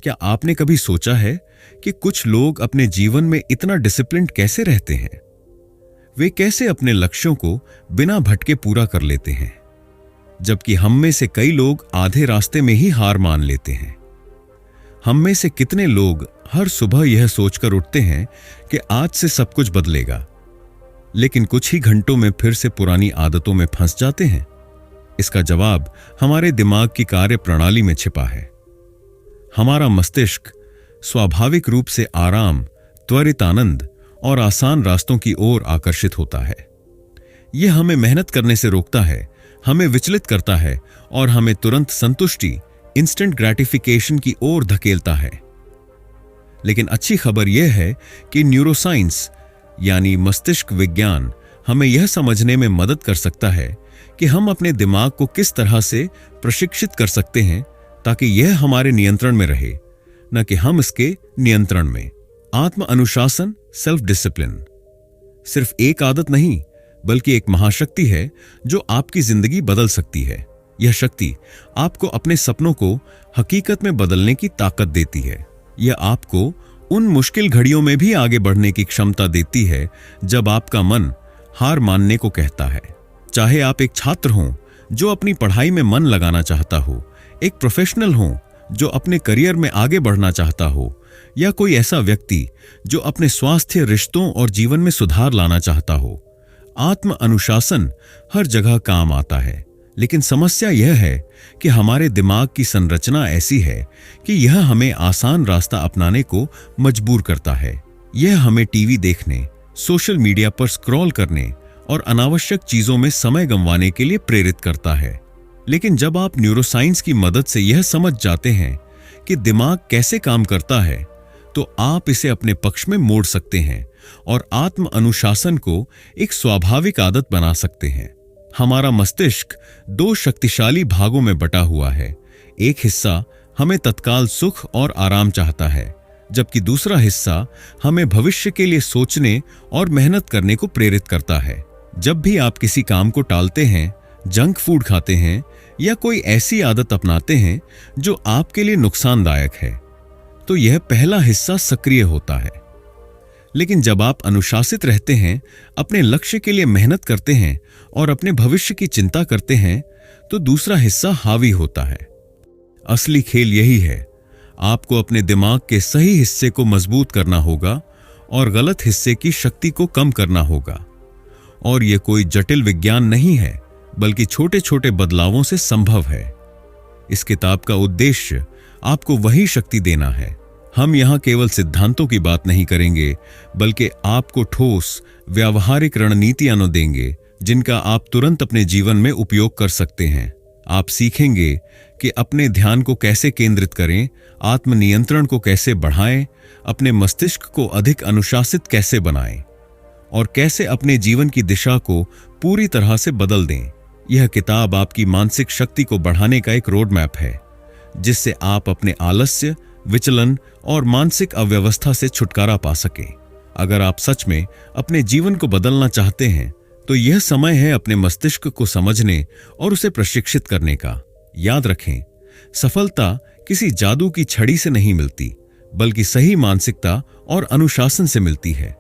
क्या आपने कभी सोचा है कि कुछ लोग अपने जीवन में इतना डिसिप्लिन्ड कैसे रहते हैं? वे कैसे अपने लक्ष्यों को बिना भटके पूरा कर लेते हैं, जबकि हम में से कई लोग आधे रास्ते में ही हार मान लेते हैं। हम में से कितने लोग हर सुबह यह सोचकर उठते हैं कि आज से सब कुछ बदलेगा, लेकिन कुछ ही घंटों में फिर से पुरानी आदतों में फंस जाते हैं? इसका जवाब हमारे दिमाग की कार्य प्रणाली में छिपा है। हमारा मस्तिष्क स्वाभाविक रूप से आराम, त्वरित आनंद और आसान रास्तों की ओर आकर्षित होता है। यह हमें मेहनत करने से रोकता है, हमें विचलित करता है और हमें तुरंत संतुष्टि, इंस्टेंट ग्रेटिफिकेशन की ओर धकेलता है। लेकिन अच्छी खबर यह है कि न्यूरोसाइंस यानी मस्तिष्क विज्ञान हमें यह समझने में मदद कर सकता है कि हम अपने दिमाग को किस तरह से प्रशिक्षित कर सकते हैं ताकि यह हमारे नियंत्रण में रहे, न कि हम इसके नियंत्रण में। आत्म अनुशासन, सेल्फ डिसिप्लिन सिर्फ एक आदत नहीं, बल्कि एक महाशक्ति है जो आपकी जिंदगी बदल सकती है। यह शक्ति आपको अपने सपनों को हकीकत में बदलने की ताकत देती है। यह आपको उन मुश्किल घड़ियों में भी आगे बढ़ने की क्षमता देती है जब आपका मन हार मानने को कहता है। चाहे आप एक छात्र हों जो अपनी पढ़ाई में मन लगाना चाहता हो, एक प्रोफेशनल हो जो अपने करियर में आगे बढ़ना चाहता हो, या कोई ऐसा व्यक्ति जो अपने स्वास्थ्य, रिश्तों और जीवन में सुधार लाना चाहता हो, आत्म अनुशासन हर जगह काम आता है। लेकिन समस्या यह है कि हमारे दिमाग की संरचना ऐसी है कि यह हमें आसान रास्ता अपनाने को मजबूर करता है। यह हमें टीवी देखने, सोशल मीडिया पर स्क्रॉल करने और अनावश्यक चीजों में समय गंवाने के लिए प्रेरित करता है। लेकिन जब आप न्यूरोसाइंस की मदद से यह समझ जाते हैं कि दिमाग कैसे काम करता है, तो आप इसे अपने पक्ष में मोड़ सकते हैं और आत्म अनुशासन को एक स्वाभाविक आदत बना सकते हैं। हमारा मस्तिष्क दो शक्तिशाली भागों में बटा हुआ है। एक हिस्सा हमें तत्काल सुख और आराम चाहता है, जबकि दूसरा हिस्सा हमें भविष्य के लिए सोचने और मेहनत करने को प्रेरित करता है। जब भी आप किसी काम को टालते हैं, जंक फूड खाते हैं या कोई ऐसी आदत अपनाते हैं जो आपके लिए नुकसानदायक है, तो यह पहला हिस्सा सक्रिय होता है। लेकिन जब आप अनुशासित रहते हैं, अपने लक्ष्य के लिए मेहनत करते हैं और अपने भविष्य की चिंता करते हैं, तो दूसरा हिस्सा हावी होता है। असली खेल यही है, आपको अपने दिमाग के सही हिस्से को मजबूत करना होगा और गलत हिस्से की शक्ति को कम करना होगा। और यह कोई जटिल विज्ञान नहीं है, बल्कि छोटे छोटे बदलावों से संभव है। इस किताब का उद्देश्य आपको वही शक्ति देना है। हम यहाँ केवल सिद्धांतों की बात नहीं करेंगे, बल्कि आपको ठोस व्यावहारिक रणनीतियां देंगे जिनका आप तुरंत अपने जीवन में उपयोग कर सकते हैं। आप सीखेंगे कि अपने ध्यान को कैसे केंद्रित करें, आत्मनियंत्रण को कैसे बढ़ाएं, अपने मस्तिष्क को अधिक अनुशासित कैसे बनाएं और कैसे अपने जीवन की दिशा को पूरी तरह से बदल दें। यह किताब आपकी मानसिक शक्ति को बढ़ाने का एक रोड मैप है, जिससे आप अपने आलस्य, विचलन और मानसिक अव्यवस्था से छुटकारा पा सकें। अगर आप सच में अपने जीवन को बदलना चाहते हैं, तो यह समय है अपने मस्तिष्क को समझने और उसे प्रशिक्षित करने का। याद रखें, सफलता किसी जादू की छड़ी से नहीं मिलती, बल्कि सही मानसिकता और अनुशासन से मिलती है।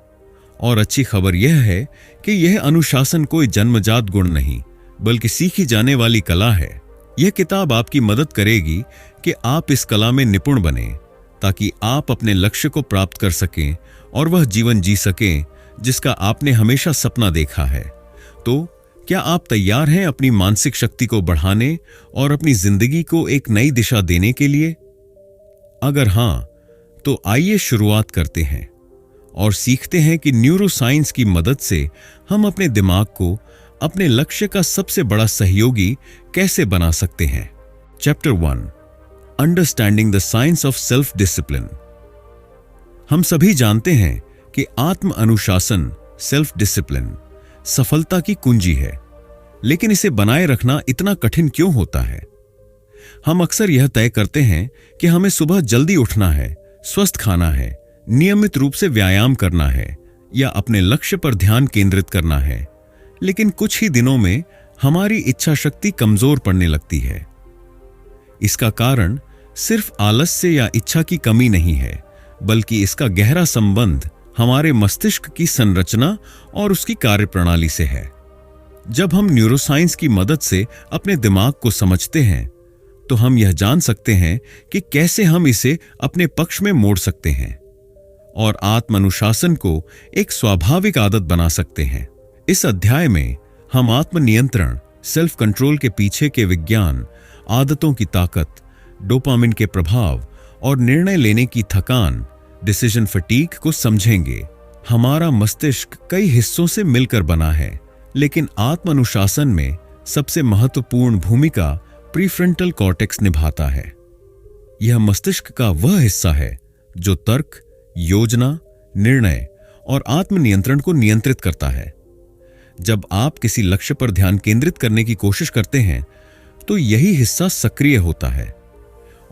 और अच्छी खबर यह है कि यह अनुशासन कोई जन्मजात गुण नहीं, बल्कि सीखी जाने वाली कला है। यह किताब आपकी मदद करेगी कि आप इस कला में निपुण बने, ताकि आप अपने लक्ष्य को प्राप्त कर सकें और वह जीवन जी सकें जिसका आपने हमेशा सपना देखा है। तो क्या आप तैयार हैं अपनी मानसिक शक्ति को बढ़ाने और अपनी जिंदगी को एक नई दिशा देने के लिए? अगर हां, तो आइए शुरुआत करते हैं और सीखते हैं कि न्यूरोसाइंस की मदद से हम अपने दिमाग को अपने लक्ष्य का सबसे बड़ा सहयोगी कैसे बना सकते हैं। Chapter 1, understanding the science of self discipline. हम सभी जानते हैं कि आत्म अनुशासन, सेल्फ डिसिप्लिन सफलता की कुंजी है, लेकिन इसे बनाए रखना इतना कठिन क्यों होता है? हम अक्सर यह तय करते हैं कि हमें सुबह जल्दी उठना है, स्वस्थ खाना है, नियमित रूप से व्यायाम करना है या अपने लक्ष्य पर ध्यान केंद्रित करना है, लेकिन कुछ ही दिनों में हमारी इच्छा शक्ति कमजोर पड़ने लगती है। इसका कारण सिर्फ आलस्य या इच्छा की कमी नहीं है, बल्कि इसका गहरा संबंध हमारे मस्तिष्क की संरचना और उसकी कार्यप्रणाली से है। जब हम न्यूरोसाइंस की मदद से अपने दिमाग को समझते हैं, तो हम यह जान सकते हैं कि कैसे हम इसे अपने पक्ष में मोड़ सकते हैं और आत्म अनुशासन को एक स्वाभाविक आदत बना सकते हैं। इस अध्याय में हम आत्म नियंत्रण, सेल्फ कंट्रोल के पीछे के विज्ञान, आदतों की ताकत, डोपामिन के प्रभाव और निर्णय लेने की थकान, डिसीजन फटीग को समझेंगे। हमारा मस्तिष्क कई हिस्सों से मिलकर बना है, लेकिन आत्म अनुशासन में सबसे महत्वपूर्ण भूमिका प्रीफ्रंटल कॉर्टेक्स निभाता है। यह मस्तिष्क का वह हिस्सा है जो तर्क, योजना, निर्णय और आत्मनियंत्रण को नियंत्रित करता है। जब आप किसी लक्ष्य पर ध्यान केंद्रित करने की कोशिश करते हैं, तो यही हिस्सा सक्रिय होता है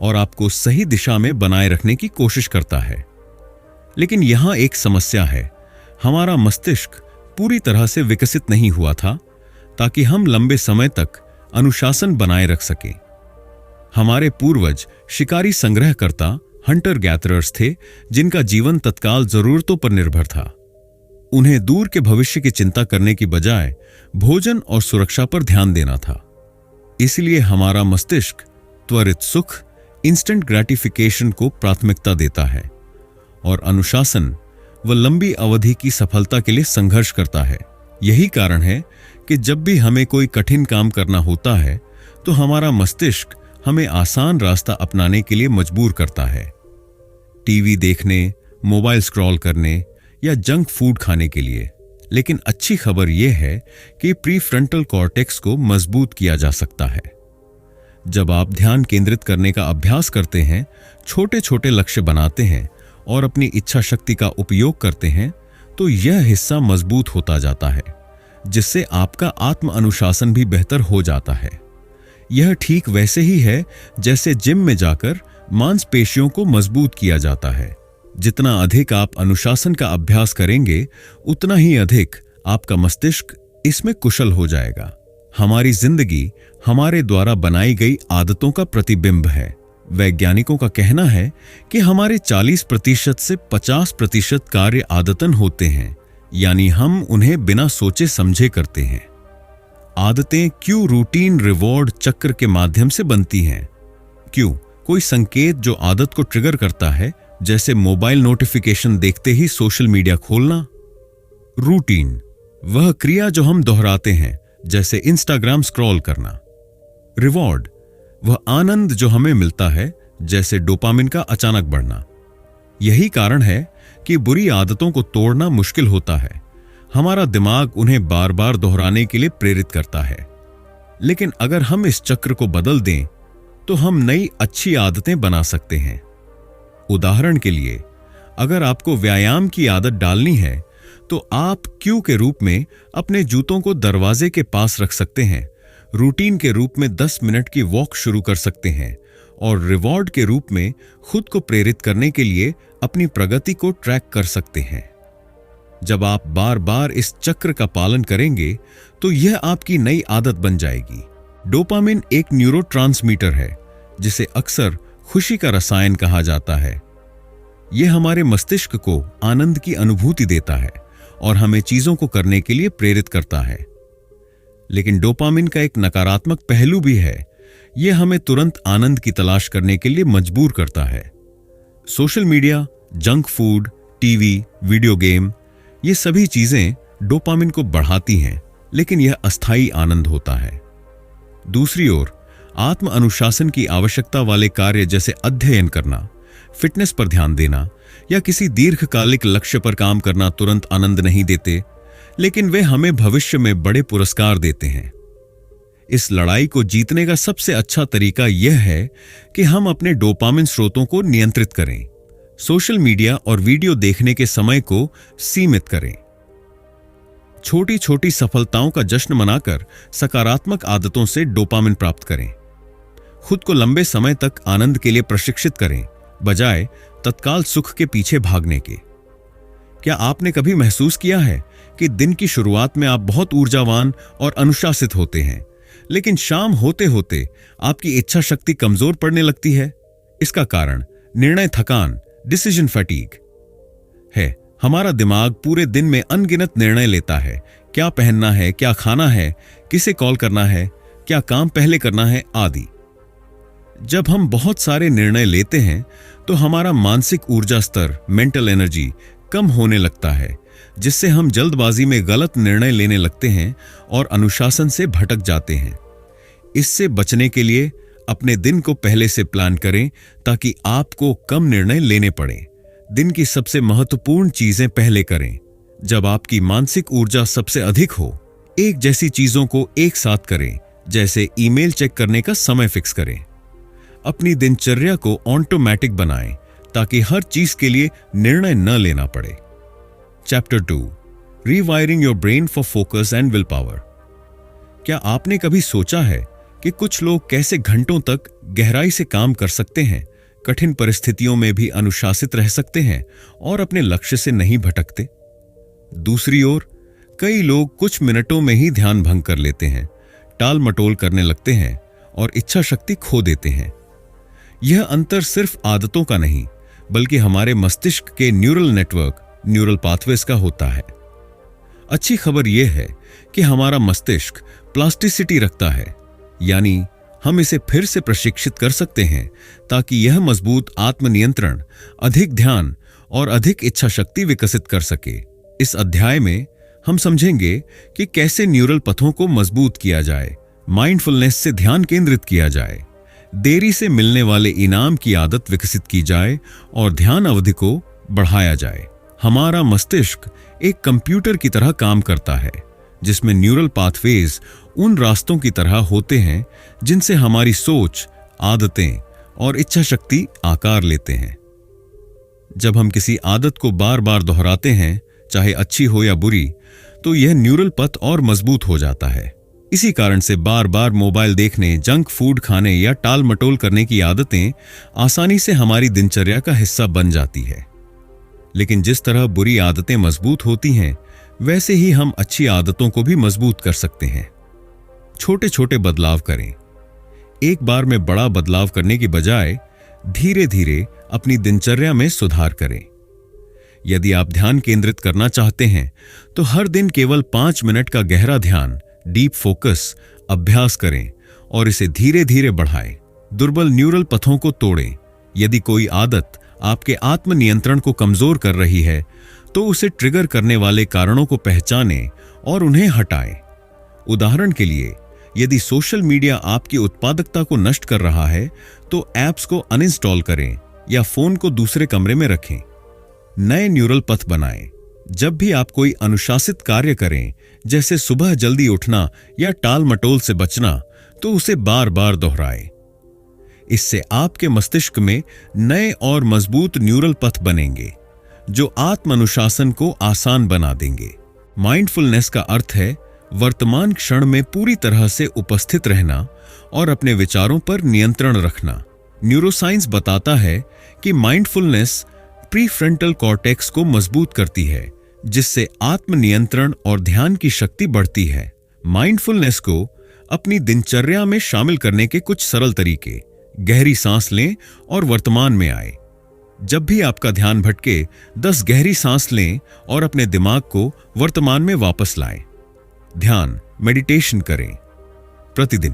और आपको सही दिशा में बनाए रखने की कोशिश करता है। लेकिन यहां एक समस्या है, हमारा मस्तिष्क पूरी तरह से विकसित नहीं हुआ था ताकि हम लंबे समय तक अनुशासन बनाए रख सकें। हमारे पूर्वज शिकारी संग्रहकर्ता, हंटर गैदरर्स थे, जिनका जीवन तत्काल जरूरतों पर निर्भर था। उन्हें दूर के भविष्य की चिंता करने की बजाय भोजन और सुरक्षा पर ध्यान देना था। इसलिए हमारा मस्तिष्क त्वरित सुख, इंस्टेंट ग्रेटिफिकेशन को प्राथमिकता देता है और अनुशासन व लंबी अवधि की सफलता के लिए संघर्ष करता है। यही कारण है कि जब भी हमें कोई कठिन काम करना होता है, तो हमारा मस्तिष्क हमें आसान रास्ता अपनाने के लिए मजबूर करता है। टीवी देखने, मोबाइल स्क्रॉल करने या जंक फूड खाने के लिए। लेकिन अच्छी खबर यह है कि प्रीफ्रंटल कॉर्टेक्स को मजबूत किया जा सकता है। जब आप ध्यान केंद्रित करने का अभ्यास करते हैं, छोटे छोटे लक्ष्य बनाते हैं और अपनी इच्छा शक्ति का उपयोग करते हैं, तो यह हिस्सा मजबूत होता जाता है, जिससे आपका आत्म अनुशासन भी बेहतर हो जाता है। यह ठीक वैसे ही है जैसे जिम में जाकर मांसपेशियों को मजबूत किया जाता है। जितना अधिक आप अनुशासन का अभ्यास करेंगे, उतना ही अधिक आपका मस्तिष्क इसमें कुशल हो जाएगा। हमारी जिंदगी हमारे द्वारा बनाई गई आदतों का प्रतिबिंब है। वैज्ञानिकों का कहना है कि हमारे 40% से 50% कार्य आदतन होते हैं, यानी हम उन्हें बिना सोचे समझे करते हैं। आदतें क्यों रूटीन रिवॉर्ड चक्र के माध्यम से बनती हैं? क्यों कोई संकेत जो आदत को ट्रिगर करता है, जैसे मोबाइल नोटिफिकेशन देखते ही सोशल मीडिया खोलना। रूटीन वह क्रिया जो हम दोहराते हैं, जैसे इंस्टाग्राम स्क्रॉल करना। रिवॉर्ड वह आनंद जो हमें मिलता है, जैसे डोपामिन का अचानक बढ़ना। यही कारण है कि बुरी आदतों को तोड़ना मुश्किल होता है। हमारा दिमाग उन्हें बार बार दोहराने के लिए प्रेरित करता है। लेकिन अगर हम इस चक्र को बदल दें, तो हम नई अच्छी आदतें बना सकते हैं। उदाहरण के लिए, अगर आपको व्यायाम की आदत डालनी है, तो आप क्यू के रूप में अपने जूतों को दरवाजे के पास रख सकते हैं, रूटीन के रूप में 10 मिनट की वॉक शुरू कर सकते हैं और रिवॉर्ड के रूप में खुद को प्रेरित करने के लिए अपनी प्रगति को ट्रैक कर सकते हैं। जब आप बार बार इस चक्र का पालन करेंगे, तो यह आपकी नई आदत बन जाएगी। डोपामिन एक न्यूरोट्रांसमीटर है, जिसे अक्सर खुशी का रसायन कहा जाता है। यह हमारे मस्तिष्क को आनंद की अनुभूति देता है और हमें चीजों को करने के लिए प्रेरित करता है। लेकिन डोपामिन का एक नकारात्मक पहलू भी है। यह हमें तुरंत आनंद की तलाश करने के लिए मजबूर करता है। Social media, junk food, TV, video game, ये सभी चीजें डोपामिन को बढ़ाती हैं, लेकिन यह अस्थायी आनंद होता है। दूसरी ओर, आत्म अनुशासन की आवश्यकता वाले कार्य जैसे अध्ययन करना, फिटनेस पर ध्यान देना या किसी दीर्घकालिक लक्ष्य पर काम करना तुरंत आनंद नहीं देते, लेकिन वे हमें भविष्य में बड़े पुरस्कार देते हैं। इस लड़ाई को जीतने का सबसे अच्छा तरीका यह है कि हम अपने डोपामिन स्रोतों को नियंत्रित करें। सोशल मीडिया और वीडियो देखने के समय को सीमित करें। छोटी छोटी सफलताओं का जश्न मनाकर सकारात्मक आदतों से डोपामिन प्राप्त करें। खुद को लंबे समय तक आनंद के लिए प्रशिक्षित करें, बजाय तत्काल सुख के पीछे भागने के। क्या आपने कभी महसूस किया है कि दिन की शुरुआत में आप बहुत ऊर्जावान और अनुशासित होते हैं, लेकिन शाम होते होते आपकी इच्छा शक्ति कमजोर पड़ने लगती है? इसका कारण निर्णय थकान, डिसीजन फटीग है। हमारा दिमाग पूरे दिन में अनगिनत निर्णय लेता है। क्या पहनना है, क्या खाना है, किसे कॉल करना है, क्या काम पहले करना है आदि। जब हम बहुत सारे निर्णय लेते हैं तो हमारा मानसिक ऊर्जा स्तर, मेंटल एनर्जी कम होने लगता है, जिससे हम जल्दबाजी में गलत निर्णय लेने लगते हैं और अनुशासन से भटक जाते हैं। इससे बचने के लिए अपने दिन को पहले से प्लान करें ताकि आपको कम निर्णय लेने पड़े। दिन की सबसे महत्वपूर्ण चीजें पहले करें। जब आपकी मानसिक ऊर्जा सबसे अधिक हो, एक जैसी चीजों को एक साथ करें, जैसे ईमेल चेक करने का समय फिक्स करें। अपनी दिनचर्या को ऑटोमेटिक बनाएं ताकि हर चीज के लिए निर्णय न लेना पड़े। Chapter 2, rewiring your brain for focus and will power. क्या आपने कभी सोचा है कि कुछ लोग कैसे घंटों तक गहराई से काम कर सकते हैं, कठिन परिस्थितियों में भी अनुशासित रह सकते हैं और अपने लक्ष्य से नहीं भटकते? दूसरी ओर कई लोग कुछ मिनटों में ही ध्यान भंग कर लेते हैं, टाल मटोल करने लगते हैं और इच्छा शक्ति खो देते हैं। यह अंतर सिर्फ आदतों का नहीं, बल्कि हमारे मस्तिष्क के न्यूरल नेटवर्क, न्यूरल पाथवेज का होता है। अच्छी खबर यह है कि हमारा मस्तिष्क प्लास्टिसिटी रखता है, यानी हम इसे फिर से प्रशिक्षित कर सकते हैं ताकि यह मजबूत आत्मनियंत्रण, अधिक ध्यान और अधिक इच्छा शक्ति विकसित कर सके। इस अध्याय में हम समझेंगे कि कैसे न्यूरल पथों को मजबूत किया जाए, माइंडफुलनेस से ध्यान केंद्रित किया जाए, देरी से मिलने वाले इनाम की आदत विकसित की जाए और ध्यान अवधि को बढ़ाया जाए। हमारा मस्तिष्क एक कंप्यूटर की तरह काम करता है, जिसमें न्यूरल पाथवेज उन रास्तों की तरह होते हैं जिनसे हमारी सोच, आदतें और इच्छा शक्ति आकार लेते हैं। जब हम किसी आदत को बार बार दोहराते हैं, चाहे अच्छी हो या बुरी, तो यह न्यूरल पथ और मजबूत हो जाता है। इसी कारण से बार बार मोबाइल देखने, जंक फूड खाने या टाल मटोल करने की आदतें आसानी से हमारी दिनचर्या का हिस्सा बन जाती है। लेकिन जिस तरह बुरी आदतें मजबूत होती हैं, वैसे ही हम अच्छी आदतों को भी मजबूत कर सकते हैं। छोटे छोटे बदलाव करें। एक बार में बड़ा बदलाव करने की बजाय धीरे धीरे अपनी दिनचर्या में सुधार करें। यदि आप ध्यान केंद्रित करना चाहते हैं तो हर दिन केवल 5 मिनट का गहरा ध्यान, डीप फोकस अभ्यास करें और इसे धीरे धीरे बढ़ाएं। दुर्बल न्यूरल पथों को तोड़ें। यदि कोई आदत आपके आत्मनियंत्रण को कमजोर कर रही है तो उसे ट्रिगर करने वाले कारणों को पहचानें और उन्हें हटाएं। उदाहरण के लिए, यदि सोशल मीडिया आपकी उत्पादकता को नष्ट कर रहा है तो ऐप्स को अनइंस्टॉल करें या फोन को दूसरे कमरे में रखें। नए न्यूरल पथ बनाएं। जब भी आप कोई अनुशासित कार्य करें, जैसे सुबह जल्दी उठना या टाल मटोल से बचना, तो उसे बार बार दोहराएं। इससे आपके मस्तिष्क में नए और मजबूत न्यूरल पथ बनेंगे जो आत्म अनुशासन को आसान बना देंगे। माइंडफुलनेस का अर्थ है वर्तमान क्षण में पूरी तरह से उपस्थित रहना और अपने विचारों पर नियंत्रण रखना। न्यूरोसाइंस बताता है कि माइंडफुलनेस प्रीफ्रंटल कॉर्टेक्स को मजबूत करती है, जिससे आत्मनियंत्रण और ध्यान की शक्ति बढ़ती है। माइंडफुलनेस को अपनी दिनचर्या में शामिल करने के कुछ सरल तरीके: गहरी सांस लें और वर्तमान में आए। जब भी आपका ध्यान भटके, 10 गहरी सांस लें और अपने दिमाग को वर्तमान में वापस लाएं। ध्यान, मेडिटेशन करें। प्रतिदिन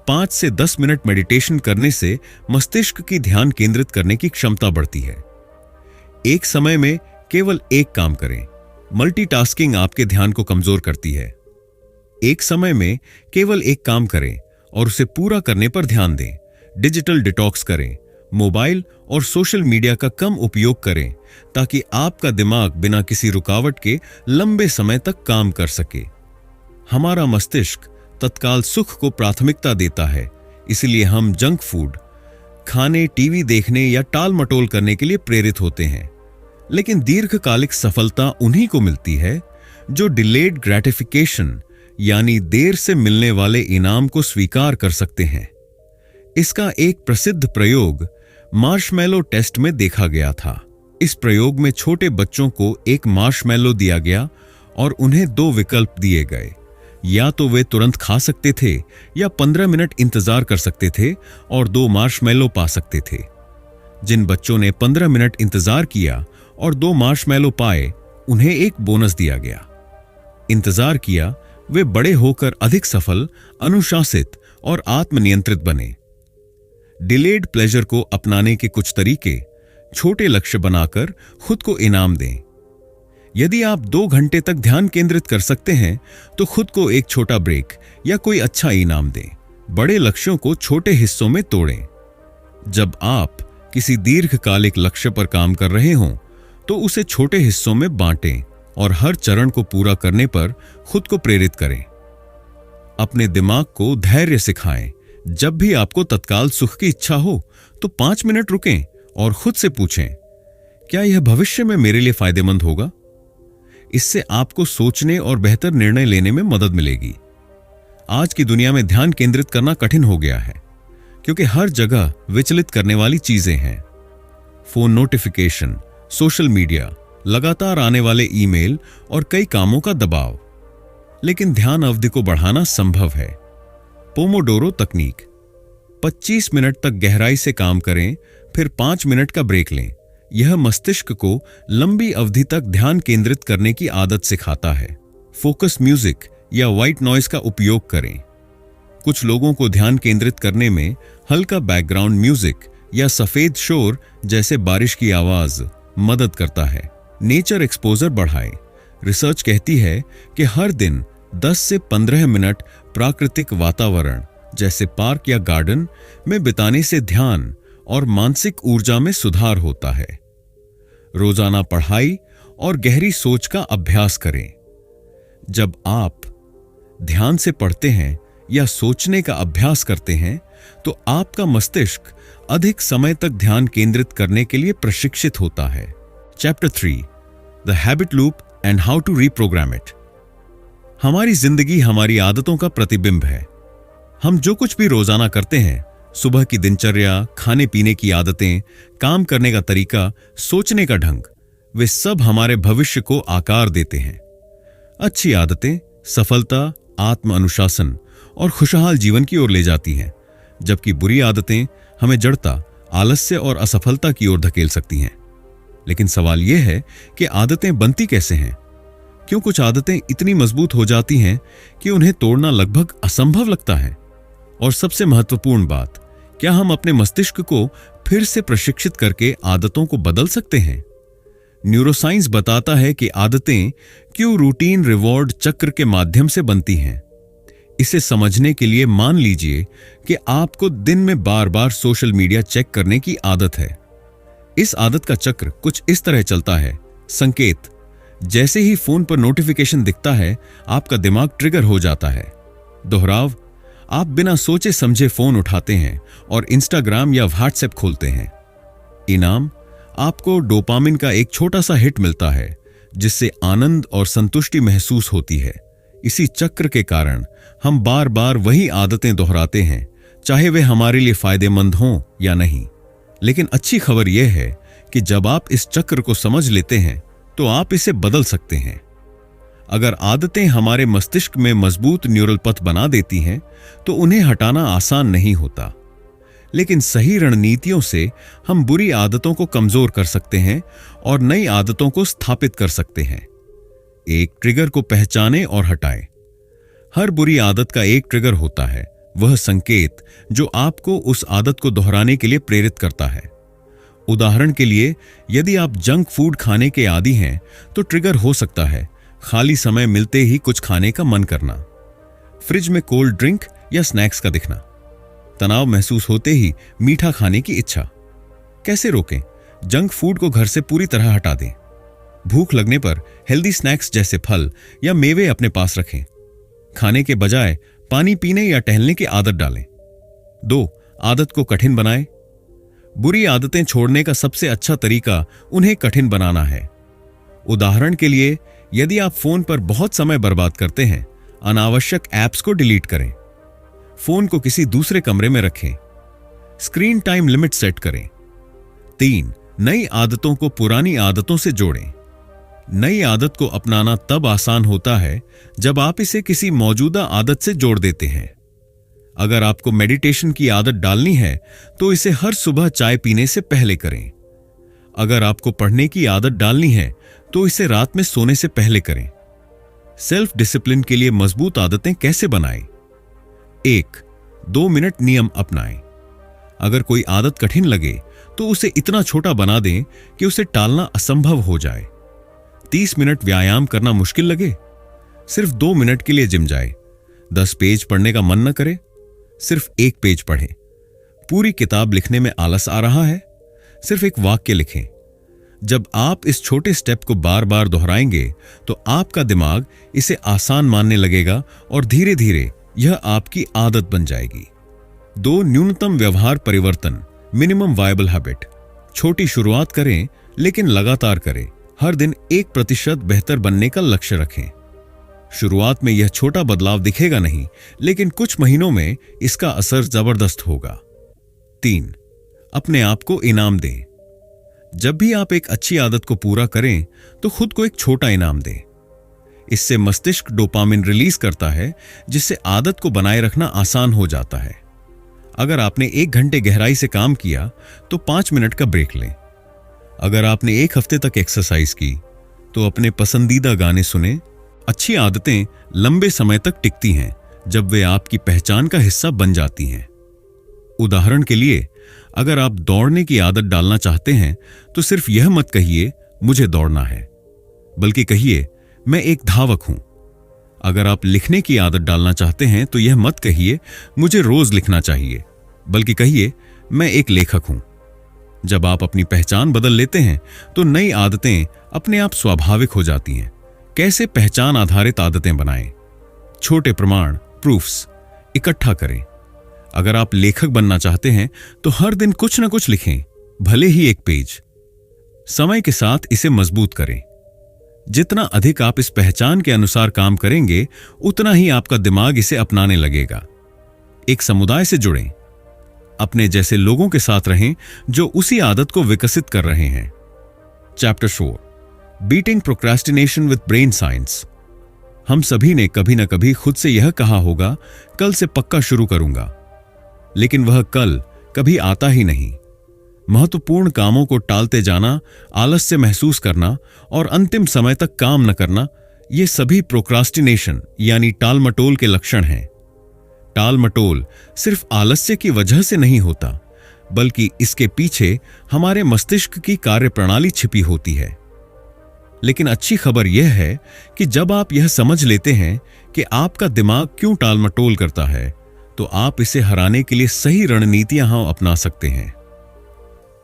5 से 10 मिनट मेडिटेशन करने से मस्तिष्क की ध्यान केंद्रित करने की क्षमता बढ़ती है। एक समय में केवल एक काम करें। मल्टीटास्किंग आपके ध्यान को कमजोर करती है। एक समय में केवल एक काम करें और उसे पूरा करने पर ध्यान दें। डिजिटल डिटॉक्स करें। मोबाइल और सोशल मीडिया का कम उपयोग करें ताकि आपका दिमाग बिना किसी रुकावट के लंबे समय तक काम कर सके। हमारा मस्तिष्क तत्काल सुख को प्राथमिकता देता है, इसलिए हम जंक फूड खाने, टीवी देखने या टाल मटोल करने के लिए प्रेरित होते हैं। लेकिन दीर्घकालिक सफलता उन्हीं को मिलती है जो डिलेड ग्रेटिफिकेशन यानी देर से मिलने वाले इनाम को स्वीकार कर सकते हैं। इसका एक प्रसिद्ध प्रयोग मार्शमैलो टेस्ट में देखा गया था। इस प्रयोग में छोटे बच्चों को एक मार्शमैलो दिया गया और उन्हें 2 विकल्प दिए गए। या तो वे तुरंत खा सकते थे या 15 मिनट इंतजार कर सकते थे और 2 मार्शमैलो पा सकते थे। जिन बच्चों ने 15 मिनट इंतजार किया और 2 मार्शमैलो पाए, उन्हें एक बोनस दिया गया। इंतजार किया, वे बड़े होकर अधिक सफल, अनुशासित और आत्मनियंत्रित बने। डिलेड प्लेजर को अपनाने के कुछ तरीके: छोटे लक्ष्य बनाकर खुद को इनाम दें। यदि आप 2 घंटे तक ध्यान केंद्रित कर सकते हैं तो खुद को एक छोटा ब्रेक या कोई अच्छा इनाम दें। बड़े लक्ष्यों को छोटे हिस्सों में तोड़ें। जब आप किसी दीर्घकालिक लक्ष्य पर काम कर रहे हों तो उसे छोटे हिस्सों में बांटें और हर चरण को पूरा करने पर खुद को प्रेरित करें। अपने दिमाग को धैर्य सिखाएं। जब भी आपको तत्काल सुख की इच्छा हो तो 5 मिनट रुकें और खुद से पूछें, क्या यह भविष्य में मेरे लिए फायदेमंद होगा? इससे आपको सोचने और बेहतर निर्णय लेने में मदद मिलेगी। आज की दुनिया में ध्यान केंद्रित करना कठिन हो गया है क्योंकि हर जगह विचलित करने वाली चीजें हैं। फोन नोटिफिकेशन, सोशल मीडिया, लगातार आने ईमेल ईमेल और कई कामों का दबाव। लेकिन ध्यान अवधि को बढ़ाना संभव है। पोमोडोरो तकनीक: 25 मिनट तक गहराई से काम करें, फिर 5 मिनट का ब्रेक लें। यह मस्तिष्क को लंबी अवधि तक ध्यान केंद्रित करने की आदत सिखाता है। फोकस म्यूजिक या व्हाइट नॉइज का उपयोग करें। कुछ लोगों को ध्यान केंद्रित करने में हल्का बैकग्राउंड म्यूजिक या सफेद शोर जैसे बारिश की आवाज मदद करता है। नेचर एक्सपोजर बढ़ाएं। रिसर्च कहती है कि हर दिन 10 से 15 मिनट प्राकृतिक वातावरण जैसे पार्क या गार्डन में बिताने से ध्यान और मानसिक ऊर्जा में सुधार होता है। रोजाना पढ़ाई और गहरी सोच का अभ्यास करें। जब आप ध्यान से पढ़ते हैं या सोचने का अभ्यास करते हैं तो आपका मस्तिष्क अधिक समय तक ध्यान केंद्रित करने के लिए प्रशिक्षित होता है। Chapter 3: the habit loop and how to reprogram it. हमारी जिंदगी हमारी आदतों का प्रतिबिंब है। हम जो कुछ भी रोजाना करते हैं, सुबह की दिनचर्या, खाने पीने की आदतें, काम करने का तरीका, सोचने का ढंग, वे सब हमारे भविष्य को आकार देते हैं। अच्छी आदतें सफलता, आत्म अनुशासन और खुशहाल जीवन की ओर ले जाती हैं, जबकि बुरी आदतें हमें जड़ता, आलस्य और असफलता की ओर धकेल सकती हैं। लेकिन सवाल यह है कि आदतें बनती कैसे हैं? क्यों कुछ आदतें इतनी मजबूत हो जाती हैं कि उन्हें तोड़ना लगभग असंभव लगता है? और सबसे महत्वपूर्ण बात, क्या हम अपने मस्तिष्क को फिर से प्रशिक्षित करके आदतों को बदल सकते हैं? न्यूरोसाइंस बताता है कि आदतें क्यों रूटीन रिवॉर्ड चक्र के माध्यम से बनती हैं। इसे समझने के लिए मान लीजिए कि आपको दिन में बार बार सोशल मीडिया चेक करने की आदत है। इस आदत का चक्र कुछ इस तरह चलता है। संकेत: जैसे ही फोन पर नोटिफिकेशन दिखता है, आपका दिमाग ट्रिगर हो जाता है। दोहराव: आप बिना सोचे समझे फोन उठाते हैं और इंस्टाग्राम या व्हाट्सएप खोलते हैं। इनाम: आपको डोपामिन का एक छोटा सा हिट मिलता है, जिससे आनंद और संतुष्टि महसूस होती है। इसी चक्र के कारण हम बार बार वही आदतें दोहराते हैं, चाहे वे हमारे लिए फायदेमंद हों या नहीं। लेकिन अच्छी खबर यह है कि जब आप इस चक्र को समझ लेते हैं तो आप इसे बदल सकते हैं। अगर आदतें हमारे मस्तिष्क में मजबूत न्यूरल पथ बना देती हैं तो उन्हें हटाना आसान नहीं होता। लेकिन सही रणनीतियों से हम बुरी आदतों को कमजोर कर सकते हैं और नई आदतों को स्थापित कर सकते हैं। एक ट्रिगर को पहचानें और हटाएं। हर बुरी आदत का एक ट्रिगर होता है, वह संकेत जो आपको उस आदत को दोहराने के लिए प्रेरित करता है। उदाहरण के लिए, यदि आप जंक फूड खाने के आदी हैं तो ट्रिगर हो सकता है खाली समय मिलते ही कुछ खाने का मन करना, फ्रिज में कोल्ड ड्रिंक या स्नैक्स का दिखना, तनाव महसूस होते ही मीठा खाने की इच्छा। कैसे रोकें? जंक फूड को घर से पूरी तरह हटा दें। भूख लगने पर हेल्दी स्नैक्स जैसे फल या मेवे अपने पास रखें। खाने के बजाय पानी पीने या टहलने की आदत डालें। 2. आदत को कठिन बनाएं। बुरी आदतें छोड़ने का सबसे अच्छा तरीका उन्हें कठिन बनाना है। उदाहरण के लिए, यदि आप फोन पर बहुत समय बर्बाद करते हैं, अनावश्यक ऐप्स को डिलीट करें। फोन को किसी दूसरे कमरे में रखें। स्क्रीन टाइम लिमिट सेट करें। 3. नई आदतों को पुरानी आदतों से जोड़ें। नई आदत को अपनाना तब आसान होता है जब आप इसे किसी मौजूदा आदत से जोड़ देते हैं। अगर आपको मेडिटेशन की आदत डालनी है तो इसे हर सुबह चाय पीने से पहले करें। अगर आपको पढ़ने की आदत डालनी है तो इसे रात में सोने से पहले करें। सेल्फ डिसिप्लिन के लिए मजबूत आदतें कैसे बनाएं? 1. 2 मिनट नियम अपनाएं। अगर कोई आदत कठिन लगे तो उसे इतना छोटा बना दें कि उसे टालना असंभव हो जाए। 30 मिनट व्यायाम करना मुश्किल लगे, सिर्फ 2 मिनट के लिए जिम जाए। 10 पेज पढ़ने का मन न करे, सिर्फ 1 पेज पढ़ें। पूरी किताब लिखने में आलस आ रहा है, सिर्फ 1 वाक्य लिखें। जब आप इस छोटे स्टेप को बार बार दोहराएंगे तो आपका दिमाग इसे आसान मानने लगेगा और धीरे धीरे यह आपकी आदत बन जाएगी। 2. न्यूनतम व्यवहार परिवर्तन, मिनिमम वायबल हैबिट। छोटी शुरुआत करें लेकिन लगातार करें। हर दिन 1% बेहतर बनने का लक्ष्य रखें। शुरुआत में यह छोटा बदलाव दिखेगा नहीं, लेकिन कुछ महीनों में इसका असर जबरदस्त होगा। 3. अपने आप को इनाम दें। जब भी आप एक अच्छी आदत को पूरा करें तो खुद को एक छोटा इनाम दें। इससे मस्तिष्क डोपामिन रिलीज करता है, जिससे आदत को बनाए रखना आसान हो जाता है। अगर आपने 1 घंटे गहराई से काम किया तो 5 मिनट का ब्रेक लें। अगर आपने 1 हफ्ते तक एक्सरसाइज की तो अपने पसंदीदा गाने सुने। अच्छी आदतें लंबे समय तक टिकती हैं जब वे आपकी पहचान का हिस्सा बन जाती हैं। उदाहरण के लिए, अगर आप दौड़ने की आदत डालना चाहते हैं तो सिर्फ यह मत कहिए मुझे दौड़ना है, बल्कि कहिए मैं एक धावक हूं। अगर आप लिखने की आदत डालना चाहते हैं तो यह मत कहिए मुझे रोज लिखना चाहिए, बल्कि कहिए मैं एक लेखक हूं। जब आप अपनी पहचान बदल लेते हैं तो नई आदतें अपने आप स्वाभाविक हो जाती हैं। कैसे पहचान आधारित आदतें बनाएं? छोटे प्रमाण, प्रूफ्स इकट्ठा करें। अगर आप लेखक बनना चाहते हैं तो हर दिन कुछ न कुछ लिखें, भले ही 1 पेज। समय के साथ इसे मजबूत करें। जितना अधिक आप इस पहचान के अनुसार काम करेंगे, उतना ही आपका दिमाग इसे अपनाने लगेगा। एक समुदाय से जुड़ें। अपने जैसे लोगों के साथ रहें जो उसी आदत को विकसित कर रहे हैं। Chapter 4, beating procrastination with brain science. हम सभी ने कभी न कभी खुद से यह कहा होगा, कल से पक्का शुरू करूंगा, लेकिन वह कल कभी आता ही नहीं। महत्वपूर्ण कामों को टालते जाना, आलस्य महसूस करना और अंतिम समय तक काम न करना, ये सभी प्रोक्रास्टिनेशन यानी टालमटोल के लक्षण हैं। टालमटोल सिर्फ आलस्य की वजह से नहीं होता, बल्कि इसके पीछे हमारे मस्तिष्क की कार्यप्रणाली छिपी होती है। लेकिन अच्छी खबर यह है कि जब आप यह समझ लेते हैं कि आपका दिमाग क्यों टालमटोल करता है, तो आप इसे हराने के लिए सही रणनीतियां अपना सकते हैं।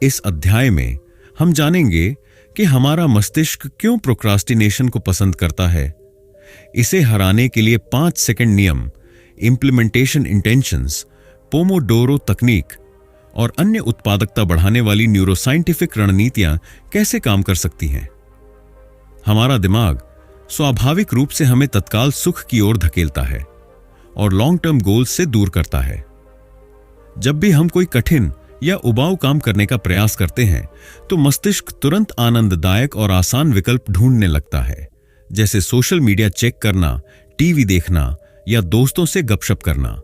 इस अध्याय में हम जानेंगे कि हमारा मस्तिष्क क्यों प्रोक्रास्टिनेशन को पसंद करता है। इसे हराने के लिए 5 सेकंड नियम, इंप्लीमेंटेशन इंटेंशंस, पोमोडोरो तकनीक और अन्य उत्पादकता बढ़ाने वाली न्यूरोसाइंटिफिक रणनीतियां कैसे काम कर सकती हैं। हमारा दिमाग स्वाभाविक रूप से हमें तत्काल सुख की ओर धकेलता है और लॉन्ग टर्म गोल्स से दूर करता है। जब भी हम कोई कठिन या उबाऊ काम करने का प्रयास करते हैं तो मस्तिष्क तुरंत आनंददायक और आसान विकल्प ढूंढने लगता है, जैसे सोशल मीडिया चेक करना, टीवी देखना या दोस्तों से गपशप करना।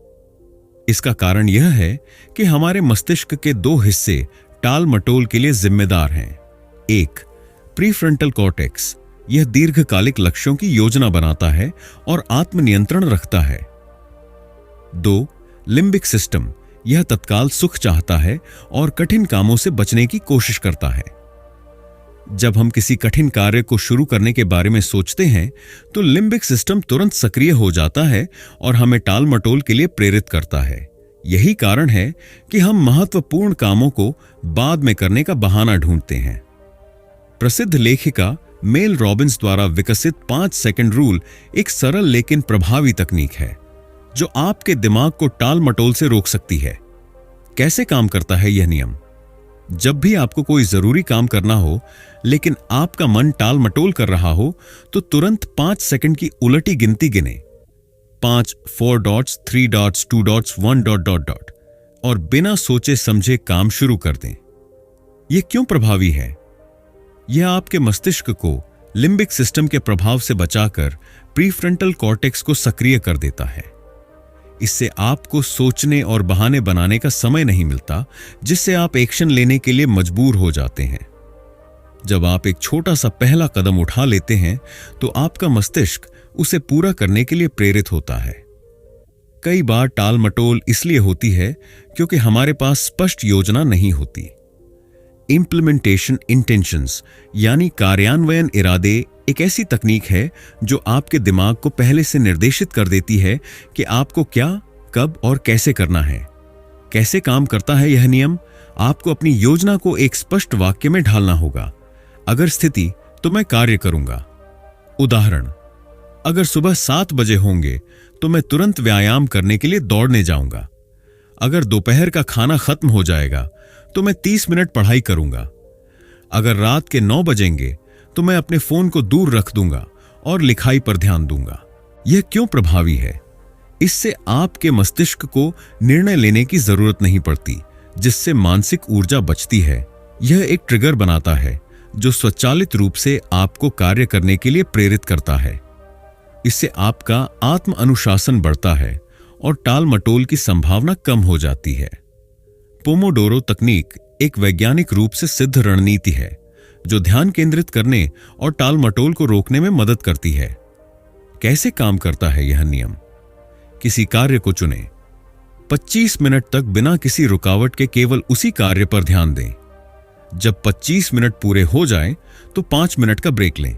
इसका कारण यह है कि हमारे मस्तिष्क के 2 हिस्से टाल मटोल के लिए जिम्मेदार हैं। 1. प्रीफ्रंटल कॉर्टेक्स, यह दीर्घकालिक लक्ष्यों की योजना बनाता है और आत्मनियंत्रण रखता है। 2. लिम्बिक सिस्टम, यह तत्काल सुख चाहता है और कठिन कामों से बचने की कोशिश करता है। जब हम किसी कठिन कार्य को शुरू करने के बारे में सोचते हैं तो लिम्बिक सिस्टम तुरंत सक्रिय हो जाता है और हमें टाल-मटोल के लिए प्रेरित करता है। यही कारण है कि हम महत्वपूर्ण कामों को बाद में करने का बहाना ढूंढते हैं। प्रसिद्ध लेखिका मेल रॉबिन्स द्वारा विकसित 5 सेकंड रूल एक सरल लेकिन प्रभावी तकनीक है जो आपके दिमाग को टाल-मटोल से रोक सकती है। कैसे काम करता है यह नियम? जब भी आपको कोई जरूरी काम करना हो लेकिन आपका मन टाल-मटोल कर रहा हो तो तुरंत 5 सेकंड की उलटी गिनती गिने। 5, 4 dots, 3 dots, 2 dots, 1 dot dot dot और बिना सोचे समझे काम शुरू कर दें। यह क्यों प्रभावी है? यह आपके मस्तिष्क को लिम्बिक सिस्टम के प्रभाव से बचाकर प्रीफ्रंटल कॉर्टेक्स को सक्रिय कर देता है। इससे आपको सोचने और बहाने बनाने का समय नहीं मिलता, जिससे आप एक्शन लेने के लिए मजबूर हो जाते हैं। जब आप एक छोटा सा पहला कदम उठा लेते हैं तो आपका मस्तिष्क उसे पूरा करने के लिए प्रेरित होता है। कई बार टाल मटोल इसलिए होती है क्योंकि हमारे पास स्पष्ट योजना नहीं होती। इंप्लीमेंटेशन इंटेंशंस यानी कार्यान्वयन इरादे एक ऐसी तकनीक है जो आपके दिमाग को पहले से निर्देशित कर देती है कि आपको क्या, कब और कैसे करना है। कैसे काम करता है यह नियम? आपको अपनी योजना को एक स्पष्ट वाक्य में ढालना होगा। अगर स्थिति, तो मैं कार्य करूंगा। उदाहरण, अगर सुबह 7 बजे होंगे तो मैं तुरंत व्यायाम करने के लिए दौड़ने जाऊंगा। अगर दोपहर का खाना खत्म हो जाएगा तो मैं 30 मिनट पढ़ाई करूंगा। अगर रात के 9 बजेंगे तो मैं अपने फोन को दूर रख दूंगा और लिखाई पर ध्यान दूंगा। यह क्यों प्रभावी है? इससे आपके मस्तिष्क को निर्णय लेने की जरूरत नहीं पड़ती, जिससे मानसिक ऊर्जा बचती है। यह एक ट्रिगर बनाता है जो स्वचालित रूप से आपको कार्य करने के लिए प्रेरित करता है। इससे आपका आत्म अनुशासन बढ़ता है और टाल मटोल की संभावना कम हो जाती है। पोमोडोरो तकनीक एक वैज्ञानिक रूप से सिद्ध रणनीति है जो ध्यान केंद्रित करने और टाल मटोल को रोकने में मदद करती है। कैसे काम करता है यह नियम? किसी कार्य को चुनें। 25 मिनट तक बिना किसी रुकावट के केवल उसी कार्य पर ध्यान दें। जब 25 मिनट पूरे हो जाएं, तो 5 मिनट का ब्रेक लें।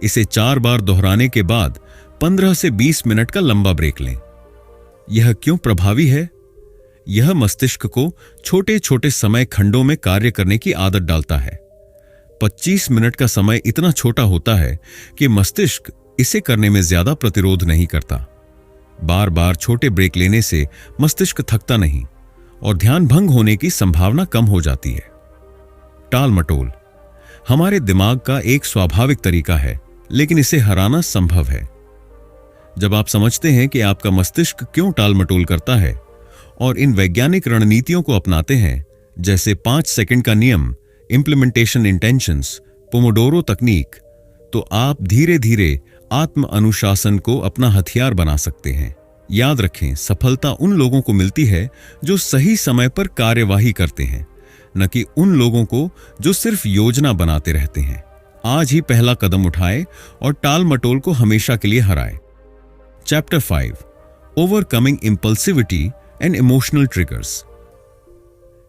इसे 4 बार दोहराने के बाद 15 से 20 मिनट का लंबा ब्रेक लें। यह क्यों प्रभावी है? यह मस्तिष्क को छोटे छोटे समय खंडों में कार्य करने की आदत डालता है। 25 मिनट का समय इतना छोटा होता है कि मस्तिष्क इसे करने में ज्यादा प्रतिरोध नहीं करता। बार बार छोटे ब्रेक लेने से मस्तिष्क थकता नहीं और ध्यान भंग होने की संभावना कम हो जाती है। टाल मटोल हमारे दिमाग का एक स्वाभाविक तरीका है, लेकिन इसे हराना संभव है। जब आप समझते हैं कि आपका मस्तिष्क क्यों टाल मटोल करता है और इन वैज्ञानिक रणनीतियों को अपनाते हैं, जैसे 5 सेकंड का नियम, इंप्लीमेंटेशन इंटेंशंस, पोमोडोरो तकनीक, तो आप धीरे धीरे आत्म अनुशासन को अपना हथियार बना सकते हैं। याद रखें, सफलता उन लोगों को मिलती है जो सही समय पर कार्यवाही करते हैं, न कि उन लोगों को जो सिर्फ योजना बनाते रहते हैं। आज ही पहला कदम उठाएं और टाल मटोल को हमेशा के लिए हराएं। Chapter 5, overcoming impulsivity and emotional triggers.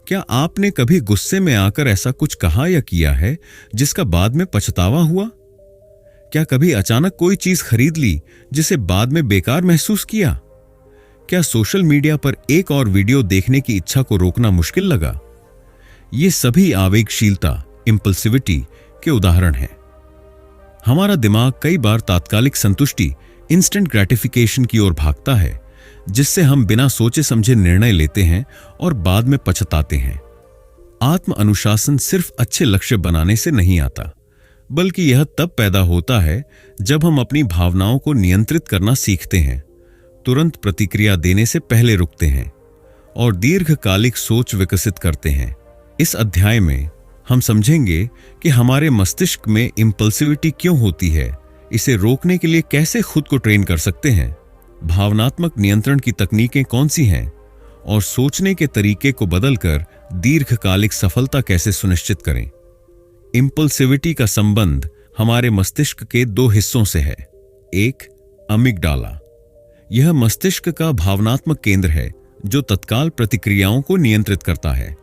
क्या आपने कभी गुस्से में आकर ऐसा कुछ कहा या किया है जिसका बाद में पछतावा हुआ? क्या कभी अचानक कोई चीज खरीद ली जिसे बाद में बेकार महसूस किया? क्या सोशल मीडिया पर एक और वीडियो देखने की इच्छा को रोकना मुश्किल लगा? ये सभी आवेगशीलता, इंपल्सिविटी के उदाहरण हैं। हमारा दिमाग कई बार तात्कालिक संतुष्टि, इंस्टेंट ग्रेटिफिकेशन की ओर भागता है, जिससे हम बिना सोचे समझे निर्णय लेते हैं और बाद में पछताते हैं। आत्म अनुशासन सिर्फ अच्छे लक्ष्य बनाने से नहीं आता, बल्कि यह तब पैदा होता है जब हम अपनी भावनाओं को नियंत्रित करना सीखते हैं, तुरंत प्रतिक्रिया देने से पहले रुकते हैं और दीर्घकालिक सोच विकसित करते हैं। इस अध्याय में हम समझेंगे कि हमारे मस्तिष्क में इंपल्सिविटी क्यों होती है, इसे रोकने के लिए कैसे खुद को ट्रेन कर सकते हैं, भावनात्मक नियंत्रण की तकनीकें कौन सी हैं और सोचने के तरीके को बदलकर दीर्घकालिक सफलता कैसे सुनिश्चित करें। इंपल्सिविटी का संबंध हमारे मस्तिष्क के 2 हिस्सों से है। एक, अमिगडाला। यह मस्तिष्क का भावनात्मक केंद्र है जो तत्काल प्रतिक्रियाओं को नियंत्रित करता है।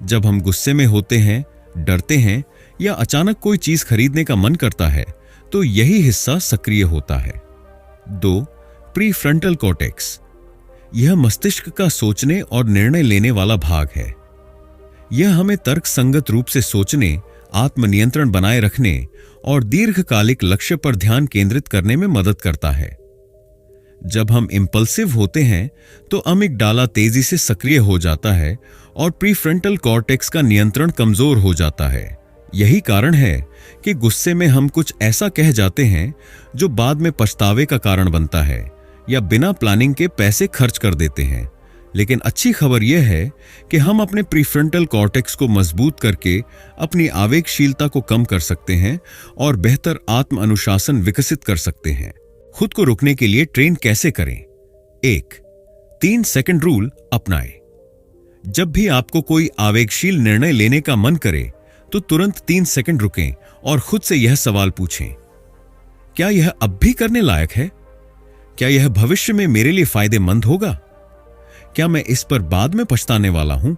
जब हम गुस्से में होते हैं, डरते हैं या अचानक कोई चीज खरीदने का मन करता है, तो यही हिस्सा सक्रिय होता है। 2, प्रीफ्रंटल कॉर्टेक्स। यह मस्तिष्क का सोचने और निर्णय लेने वाला भाग है। यह हमें तर्कसंगत रूप से सोचने, आत्मनियंत्रण बनाए रखने और दीर्घकालिक लक्ष्य पर ध्यान केंद्रित करने में मदद करता है। जब हम इंपल्सिव होते हैं तो अमिगडाला तेजी से सक्रिय हो जाता है और प्रीफ्रंटल कॉर्टेक्स का नियंत्रण कमजोर हो जाता है। यही कारण है कि गुस्से में हम कुछ ऐसा कह जाते हैं जो बाद में पछतावे का कारण बनता है, या बिना प्लानिंग के पैसे खर्च कर देते हैं। लेकिन अच्छी खबर यह है कि हम अपने प्रीफ्रंटल कॉर्टेक्स को मजबूत करके अपनी आवेगशीलता को कम कर सकते हैं और बेहतर आत्म अनुशासन विकसित कर सकते हैं। खुद को रोकने के लिए ट्रेन कैसे करें? 1, 3 सेकंड रूल अपनाएं। जब भी आपको कोई आवेगशील निर्णय लेने का मन करे तो तुरंत 3 सेकंड रुकें और खुद से यह सवाल पूछें, क्या यह अब भी करने लायक है? क्या यह भविष्य में मेरे लिए फायदेमंद होगा? क्या मैं इस पर बाद में पछताने वाला हूं?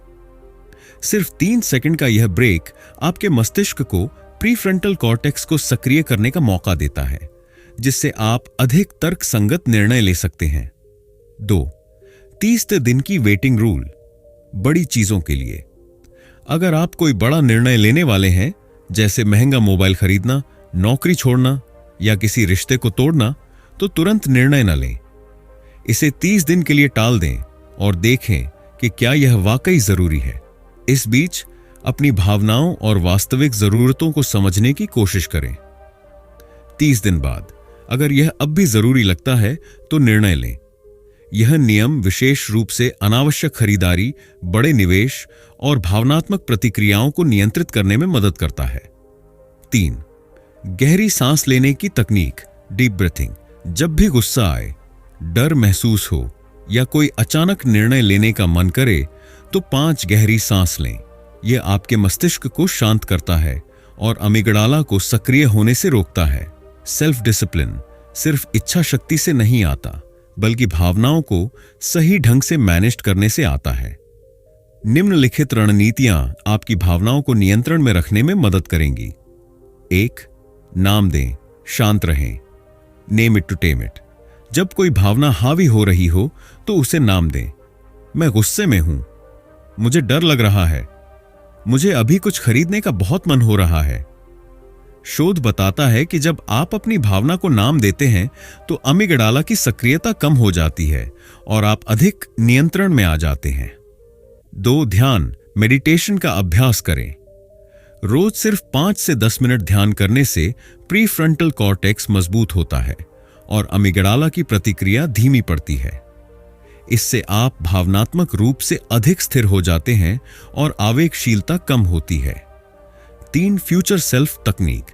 सिर्फ 3 सेकंड का यह ब्रेक आपके मस्तिष्क को प्रीफ्रंटल कॉर्टेक्स को सक्रिय करने का मौका देता है, जिससे आप अधिक तर्कसंगत निर्णय ले सकते हैं। 2. 30 दिन की वेटिंग रूल। बड़ी चीजों के लिए अगर आप कोई बड़ा निर्णय लेने वाले हैं, जैसे महंगा मोबाइल खरीदना, नौकरी छोड़ना या किसी रिश्ते को तोड़ना, तो तुरंत निर्णय न लें। इसे 30 दिन के लिए टाल दें और देखें कि क्या यह वाकई जरूरी है। इस बीच अपनी भावनाओं और वास्तविक जरूरतों को समझने की कोशिश करें। 30 दिन बाद अगर यह अब भी जरूरी लगता है तो निर्णय लें। यह नियम विशेष रूप से अनावश्यक खरीदारी, बड़े निवेश और भावनात्मक प्रतिक्रियाओं को नियंत्रित करने में मदद करता है। 3. गहरी सांस लेने की तकनीक, डीप ब्रीथिंग। जब भी गुस्सा आए, डर महसूस हो या कोई अचानक निर्णय लेने का मन करे तो 5 गहरी सांस लें। यह आपके मस्तिष्क को शांत करता है और अमिगडाला को सक्रिय होने से रोकता है। सेल्फ डिसिप्लिन सिर्फ इच्छा शक्ति से नहीं आता, बल्कि भावनाओं को सही ढंग से मैनेज करने से आता है। निम्नलिखित रणनीतियां आपकी भावनाओं को नियंत्रण में रखने में मदद करेंगी। 1. नाम दें, शांत रहें। Name it to tame it. जब कोई भावना हावी हो रही हो तो उसे नाम दें। मैं गुस्से में हूं, मुझे डर लग रहा है, मुझे अभी कुछ खरीदने का बहुत मन हो रहा है। शोध बताता है कि जब आप अपनी भावना को नाम देते हैं तो अमिगडाला की सक्रियता कम हो जाती है और आप अधिक नियंत्रण में आ जाते हैं। 2. ध्यान, मेडिटेशन का अभ्यास करें। रोज सिर्फ 5 से 10 मिनट ध्यान करने से प्रीफ्रंटल कॉर्टेक्स मजबूत होता है और अमिगडाला की प्रतिक्रिया धीमी पड़ती है। इससे आप भावनात्मक रूप से अधिक स्थिर हो जाते हैं और आवेगशीलता कम होती है। 3. फ्यूचर सेल्फ तकनीक।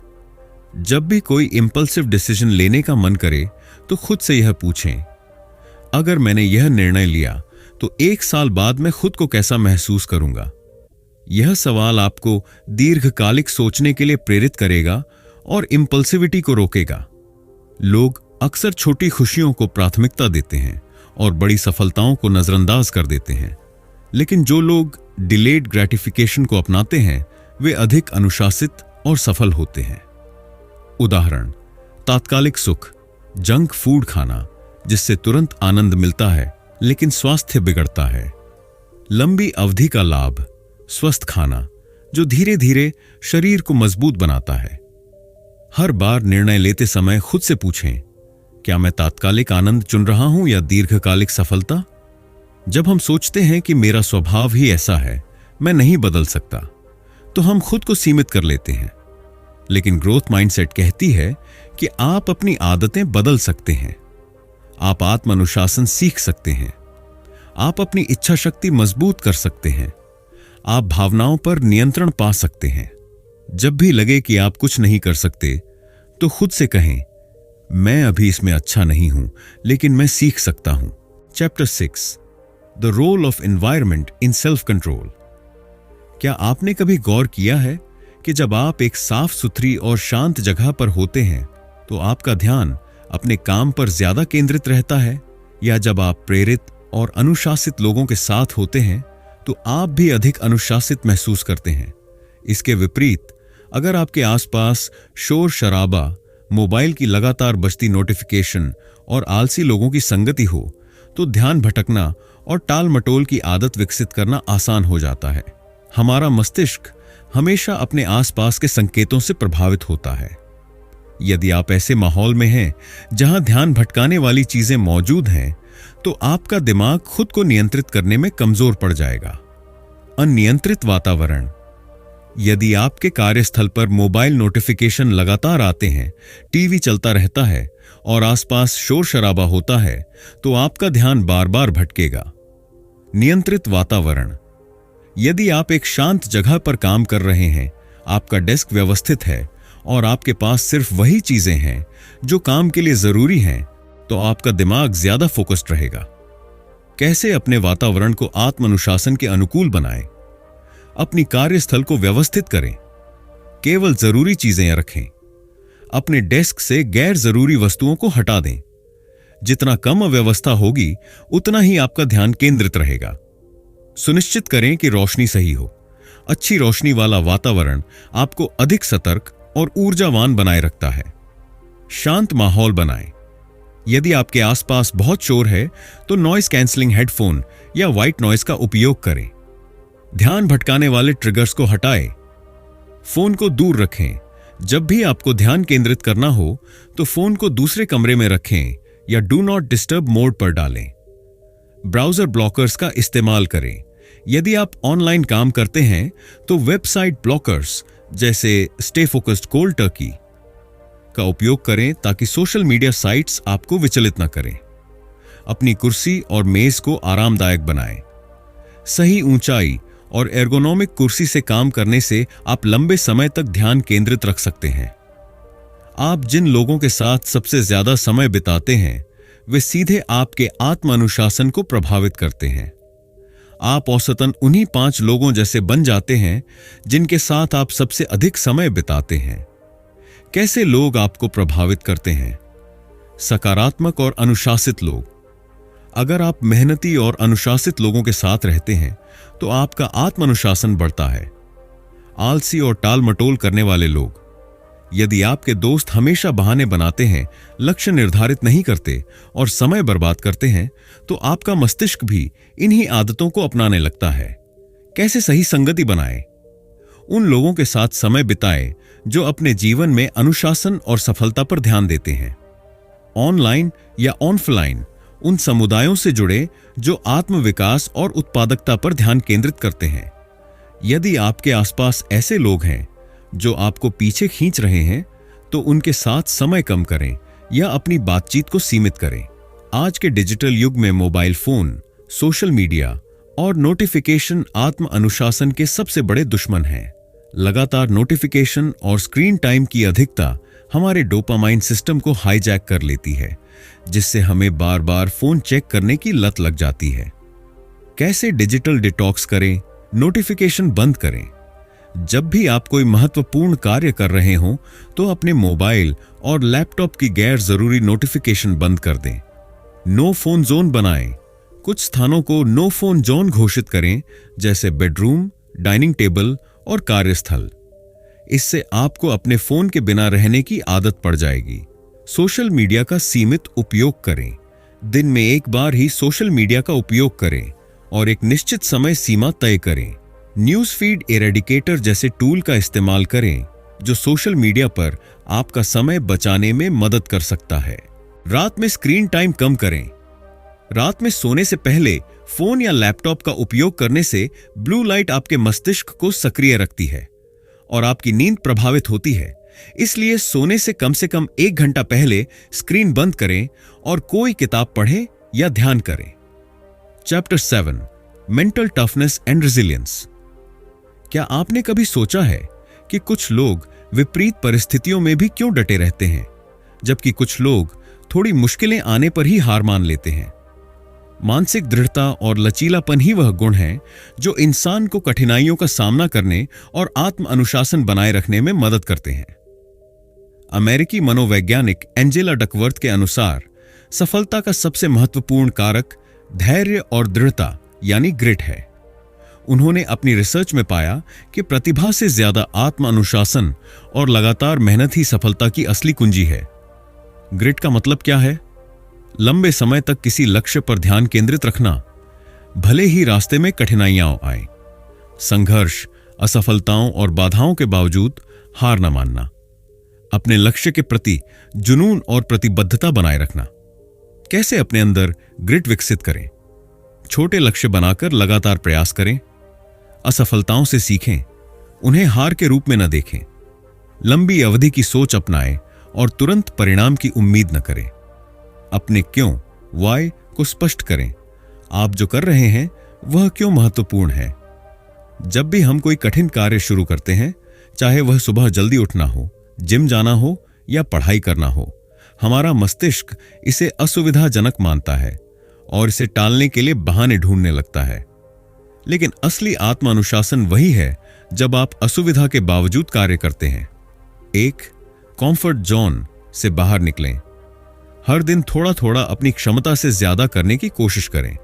जब भी कोई इंपल्सिव डिसीजन लेने का मन करे तो खुद से यह पूछें, अगर मैंने यह निर्णय लिया तो 1 साल बाद मैं खुद को कैसा महसूस करूंगा? यह सवाल आपको दीर्घकालिक सोचने के लिए प्रेरित करेगा और इंपल्सिविटी को रोकेगा। लोग अक्सर छोटी खुशियों को प्राथमिकता देते हैं और बड़ी सफलताओं को नजरअंदाज कर देते हैं, लेकिन जो लोग डिलेड ग्रेटिफिकेशन को अपनाते हैं वे अधिक अनुशासित और सफल होते हैं। उदाहरण, तात्कालिक सुख, जंक फूड खाना जिससे तुरंत आनंद मिलता है लेकिन स्वास्थ्य बिगड़ता है। लंबी अवधि का लाभ, स्वस्थ खाना जो धीरे धीरे शरीर को मजबूत बनाता है। हर बार निर्णय लेते समय खुद से पूछें, क्या मैं तात्कालिक आनंद चुन रहा हूं या दीर्घकालिक सफलता? जब हम सोचते हैं कि मेरा स्वभाव ही ऐसा है, मैं नहीं बदल सकता, तो हम खुद को सीमित कर लेते हैं। लेकिन ग्रोथ माइंडसेट कहती है कि आप अपनी आदतें बदल सकते हैं, आप आत्म अनुशासन सीख सकते हैं, आप अपनी इच्छा शक्ति मजबूत कर सकते हैं, आप भावनाओं पर नियंत्रण पा सकते हैं। जब भी लगे कि आप कुछ नहीं कर सकते तो खुद से कहें, मैं अभी इसमें अच्छा नहीं हूं, लेकिन मैं सीख सकता हूं। Chapter 6, the role of environment in self control. क्या आपने कभी गौर किया है कि जब आप एक साफ सुथरी और शांत जगह पर होते हैं तो आपका ध्यान अपने काम पर ज्यादा केंद्रित रहता है, या जब आप प्रेरित और अनुशासित लोगों के साथ होते हैं तो आप भी अधिक अनुशासित महसूस करते हैं? इसके विपरीत, अगर आपके आसपास शोर शराबा, मोबाइल की लगातार बजती नोटिफिकेशन और आलसी लोगों की संगति हो तो ध्यान भटकना और टाल मटोल की आदत विकसित करना आसान हो जाता है। हमारा मस्तिष्क हमेशा अपने आसपास के संकेतों से प्रभावित होता है। यदि आप ऐसे माहौल में हैं जहां ध्यान भटकाने वाली चीजें मौजूद हैं, तो आपका दिमाग खुद को नियंत्रित करने में कमजोर पड़ जाएगा। अनियंत्रित वातावरण। यदि आपके कार्यस्थल पर मोबाइल नोटिफिकेशन लगातार आते हैं, टीवी चलता रहता है और आसपास शोर शराबा होता है, तो आपका ध्यान बार बार भटकेगा। नियंत्रित वातावरण। यदि आप एक शांत जगह पर काम कर रहे हैं, आपका डेस्क व्यवस्थित है और आपके पास सिर्फ वही चीजें हैं जो काम के लिए जरूरी हैं, तो आपका दिमाग ज्यादा फोकस्ड रहेगा। कैसे अपने वातावरण को आत्म अनुशासन के अनुकूल बनाएं, अपनी कार्यस्थल को व्यवस्थित करें, केवल जरूरी चीजें रखें, अपने डेस्क से गैर जरूरी वस्तुओं को हटा दें। जितना कम अव्यवस्था होगी उतना ही आपका ध्यान केंद्रित रहेगा। सुनिश्चित करें कि रोशनी सही हो। अच्छी रोशनी वाला वातावरण आपको अधिक सतर्क और ऊर्जावान बनाए रखता है। शांत माहौल बनाएं। यदि आपके आसपास बहुत शोर है तो नॉइस कैंसलिंग हेडफोन या व्हाइट नॉइस का उपयोग करें। ध्यान भटकाने वाले ट्रिगर्स को हटाएं। फोन को दूर रखें। जब भी आपको ध्यान केंद्रित करना हो तो फोन को दूसरे कमरे में रखें या डू नॉट डिस्टर्ब मोड पर डालें। ब्राउजर ब्लॉकर्स का इस्तेमाल करें। यदि आप ऑनलाइन काम करते हैं तो वेबसाइट ब्लॉकर्स जैसे स्टे फोकस्ड कोल्ड टर्की का उपयोग करें ताकि सोशल मीडिया साइट्स आपको विचलित न करें। अपनी कुर्सी और मेज को आरामदायक बनाएं। सही ऊंचाई और एर्गोनॉमिक कुर्सी से काम करने से आप लंबे समय तक ध्यान केंद्रित रख सकते हैं। आप जिन लोगों के साथ सबसे ज्यादा समय बिताते हैं वे सीधे आपके आत्म अनुशासन को प्रभावित करते हैं। आप औसतन उन्हीं 5 लोगों जैसे बन जाते हैं जिनके साथ आप सबसे अधिक समय बिताते हैं। कैसे लोग आपको प्रभावित करते हैं? सकारात्मक और अनुशासित लोग। अगर आप मेहनती और अनुशासित लोगों के साथ रहते हैं तो आपका आत्म अनुशासन बढ़ता है। आलसी और टाल मटोल करने वाले लोग। यदि आपके दोस्त हमेशा बहाने बनाते हैं, लक्ष्य निर्धारित नहीं करते और समय बर्बाद करते हैं तो आपका मस्तिष्क भी इन्हीं आदतों को अपनाने लगता है। कैसे सही संगति बनाएं? उन लोगों के साथ समय बिताएं जो अपने जीवन में अनुशासन और सफलता पर ध्यान देते हैं। ऑनलाइन या ऑफलाइन उन समुदायों से जुड़े जो आत्मविकास और उत्पादकता पर ध्यान केंद्रित करते हैं। यदि आपके आसपास ऐसे लोग हैं जो आपको पीछे खींच रहे हैं तो उनके साथ समय कम करें या अपनी बातचीत को सीमित करें। आज के डिजिटल युग में मोबाइल फोन, सोशल मीडिया और नोटिफिकेशन आत्म अनुशासन के सबसे बड़े दुश्मन हैं। लगातार नोटिफिकेशन और स्क्रीन टाइम की अधिकता हमारे डोपामाइन सिस्टम को हाईजैक कर लेती है, जिससे हमें बार बार फोन चेक करने की लत लग जाती है। कैसे डिजिटल डिटॉक्स करें? नोटिफिकेशन बंद करें। जब भी आप कोई महत्वपूर्ण कार्य कर रहे हों तो अपने मोबाइल और लैपटॉप की गैर जरूरी नोटिफिकेशन बंद कर दें। नो फोन जोन बनाएं। कुछ स्थानों को नो फोन जोन घोषित करें, जैसे बेडरूम, डाइनिंग टेबल और कार्यस्थल। इससे आपको अपने फोन के बिना रहने की आदत पड़ जाएगी। सोशल मीडिया का सीमित उपयोग करें। दिन में एक बार ही सोशल मीडिया का उपयोग करें और एक निश्चित समय सीमा तय करें। न्यूज फीड एरेडिकेटर जैसे टूल का इस्तेमाल करें जो सोशल मीडिया पर आपका समय बचाने में मदद कर सकता है। रात में स्क्रीन टाइम कम करें। रात में सोने से पहले फोन या लैपटॉप का उपयोग करने से ब्लू लाइट आपके मस्तिष्क को सक्रिय रखती है और आपकी नींद प्रभावित होती है। इसलिए सोने से कम 1 घंटा पहले स्क्रीन बंद करें और कोई किताब पढ़ें या ध्यान करें। Chapter 7 mental toughness and resilience. क्या आपने कभी सोचा है कि कुछ लोग विपरीत परिस्थितियों में भी क्यों डटे रहते हैं, जबकि कुछ लोग थोड़ी मुश्किलें आने पर ही हार मान लेते हैं? मानसिक दृढ़ता और लचीलापन ही वह गुण है जो इंसान को कठिनाइयों का सामना करने और आत्म अनुशासन बनाए रखने में मदद करते हैं। अमेरिकी मनोवैज्ञानिक एंजेला डकवर्थ के अनुसार सफलता का सबसे महत्वपूर्ण कारक धैर्य और दृढ़ता यानी ग्रिट है। उन्होंने अपनी रिसर्च में पाया कि प्रतिभा से ज्यादा आत्म अनुशासन और लगातार मेहनत ही सफलता की असली कुंजी है। ग्रिट का मतलब क्या है? लंबे समय तक किसी लक्ष्य पर ध्यान केंद्रित रखना, भले ही रास्ते में कठिनाइयां आए। संघर्ष, असफलताओं और बाधाओं के बावजूद हार न मानना। अपने लक्ष्य के प्रति जुनून और प्रतिबद्धता बनाए रखना। कैसे अपने अंदर ग्रिट विकसित करें? छोटे लक्ष्य बनाकर लगातार प्रयास करें। असफलताओं से सीखें, उन्हें हार के रूप में न देखें। लंबी अवधि की सोच अपनाएं और तुरंत परिणाम की उम्मीद न करें। अपने क्यों, वाई को स्पष्ट करें। आप जो कर रहे हैं वह क्यों महत्वपूर्ण है। जब भी हम कोई कठिन कार्य शुरू करते हैं, चाहे वह सुबह जल्दी उठना हो, जिम जाना हो या पढ़ाई करना हो, हमारा मस्तिष्क इसे असुविधाजनक मानता है और इसे टालने के लिए बहाने ढूंढने लगता है। लेकिन असली आत्मानुशासन वही है जब आप असुविधा के बावजूद कार्य करते हैं। एक, कंफर्ट जोन से बाहर निकलें। हर दिन थोड़ा थोड़ा अपनी क्षमता से ज्यादा करने की कोशिश करें।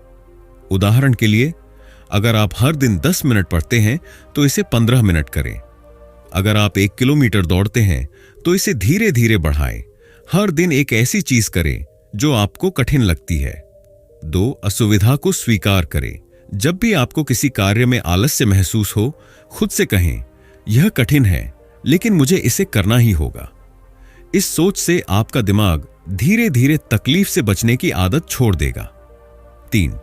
उदाहरण के लिए, अगर आप हर दिन 10 मिनट पढ़ते हैं तो इसे 15 मिनट करें। अगर आप 1 किलोमीटर दौड़ते हैं तो इसे धीरे धीरे बढ़ाएं। हर दिन एक ऐसी चीज करें जो आपको कठिन लगती है। 2, असुविधा को स्वीकार करें। जब भी आपको किसी कार्य में आलस्य महसूस हो, खुद से कहें, यह कठिन है लेकिन मुझे इसे करना ही होगा। इस सोच से आपका दिमाग धीरे धीरे तकलीफ से बचने की आदत छोड़ देगा। 3,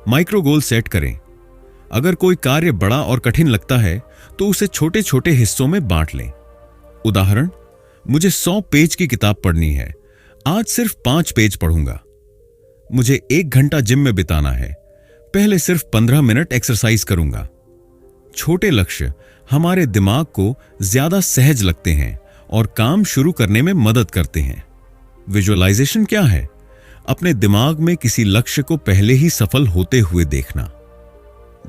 माइक्रो गोल सेट करें। अगर कोई कार्य बड़ा और कठिन लगता है तो उसे छोटे छोटे हिस्सों में बांट लें। उदाहरण, मुझे 100 पेज की किताब पढ़नी है, आज सिर्फ 5 पेज पढ़ूंगा। मुझे 1 घंटा जिम में बिताना है, पहले सिर्फ 15 मिनट एक्सरसाइज करूंगा। छोटे लक्ष्य हमारे दिमाग को ज्यादा सहज लगते हैं और काम शुरू करने में मदद करते हैं। विजुअलाइजेशन क्या है? अपने दिमाग में किसी लक्ष्य को पहले ही सफल होते हुए देखना।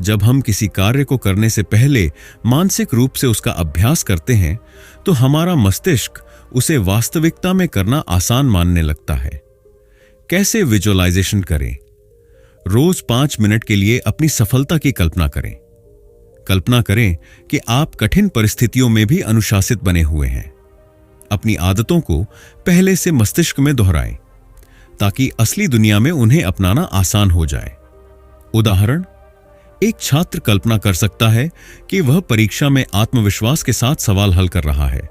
जब हम किसी कार्य को करने से पहले मानसिक रूप से उसका अभ्यास करते हैं तो हमारा मस्तिष्क उसे वास्तविकता में करना आसान मानने लगता है। कैसे विजुअलाइजेशन करें? रोज 5 मिनट के लिए अपनी सफलता की कल्पना करें। कल्पना करें कि आप कठिन परिस्थितियों में भी अनुशासित बने हुए हैं। अपनी आदतों को पहले से मस्तिष्क में दोहराएं ताकि असली दुनिया में उन्हें अपनाना आसान हो जाए। उदाहरण, एक छात्र कल्पना कर सकता है कि वह परीक्षा में आत्मविश्वास के साथ सवाल हल कर रहा है।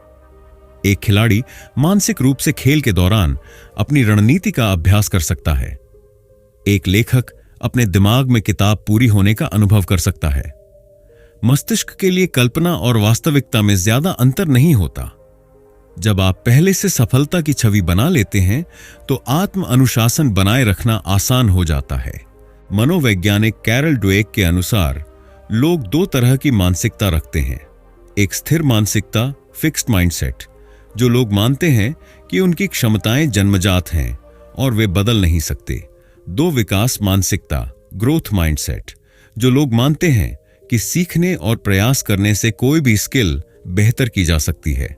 एक खिलाड़ी मानसिक रूप से खेल के दौरान अपनी रणनीति का अभ्यास कर सकता है। एक लेखक अपने दिमाग में किताब पूरी होने का अनुभव कर सकता है। मस्तिष्क के लिए कल्पना और वास्तविकता में ज्यादा अंतर नहीं होता। जब आप पहले से सफलता की छवि बना लेते हैं तो आत्म अनुशासन बनाए रखना आसान हो जाता है। मनोवैज्ञानिक कैरल ड्वेक के अनुसार लोग 2 तरह की मानसिकता रखते हैं। एक स्थिर मानसिकता, फिक्स्ड माइंडसेट, जो लोग मानते हैं कि उनकी क्षमताएं जन्मजात हैं और वे बदल नहीं सकते। 2, विकास मानसिकता, ग्रोथ माइंडसेट, जो लोग मानते हैं कि सीखने और प्रयास करने से कोई भी स्किल बेहतर की जा सकती है।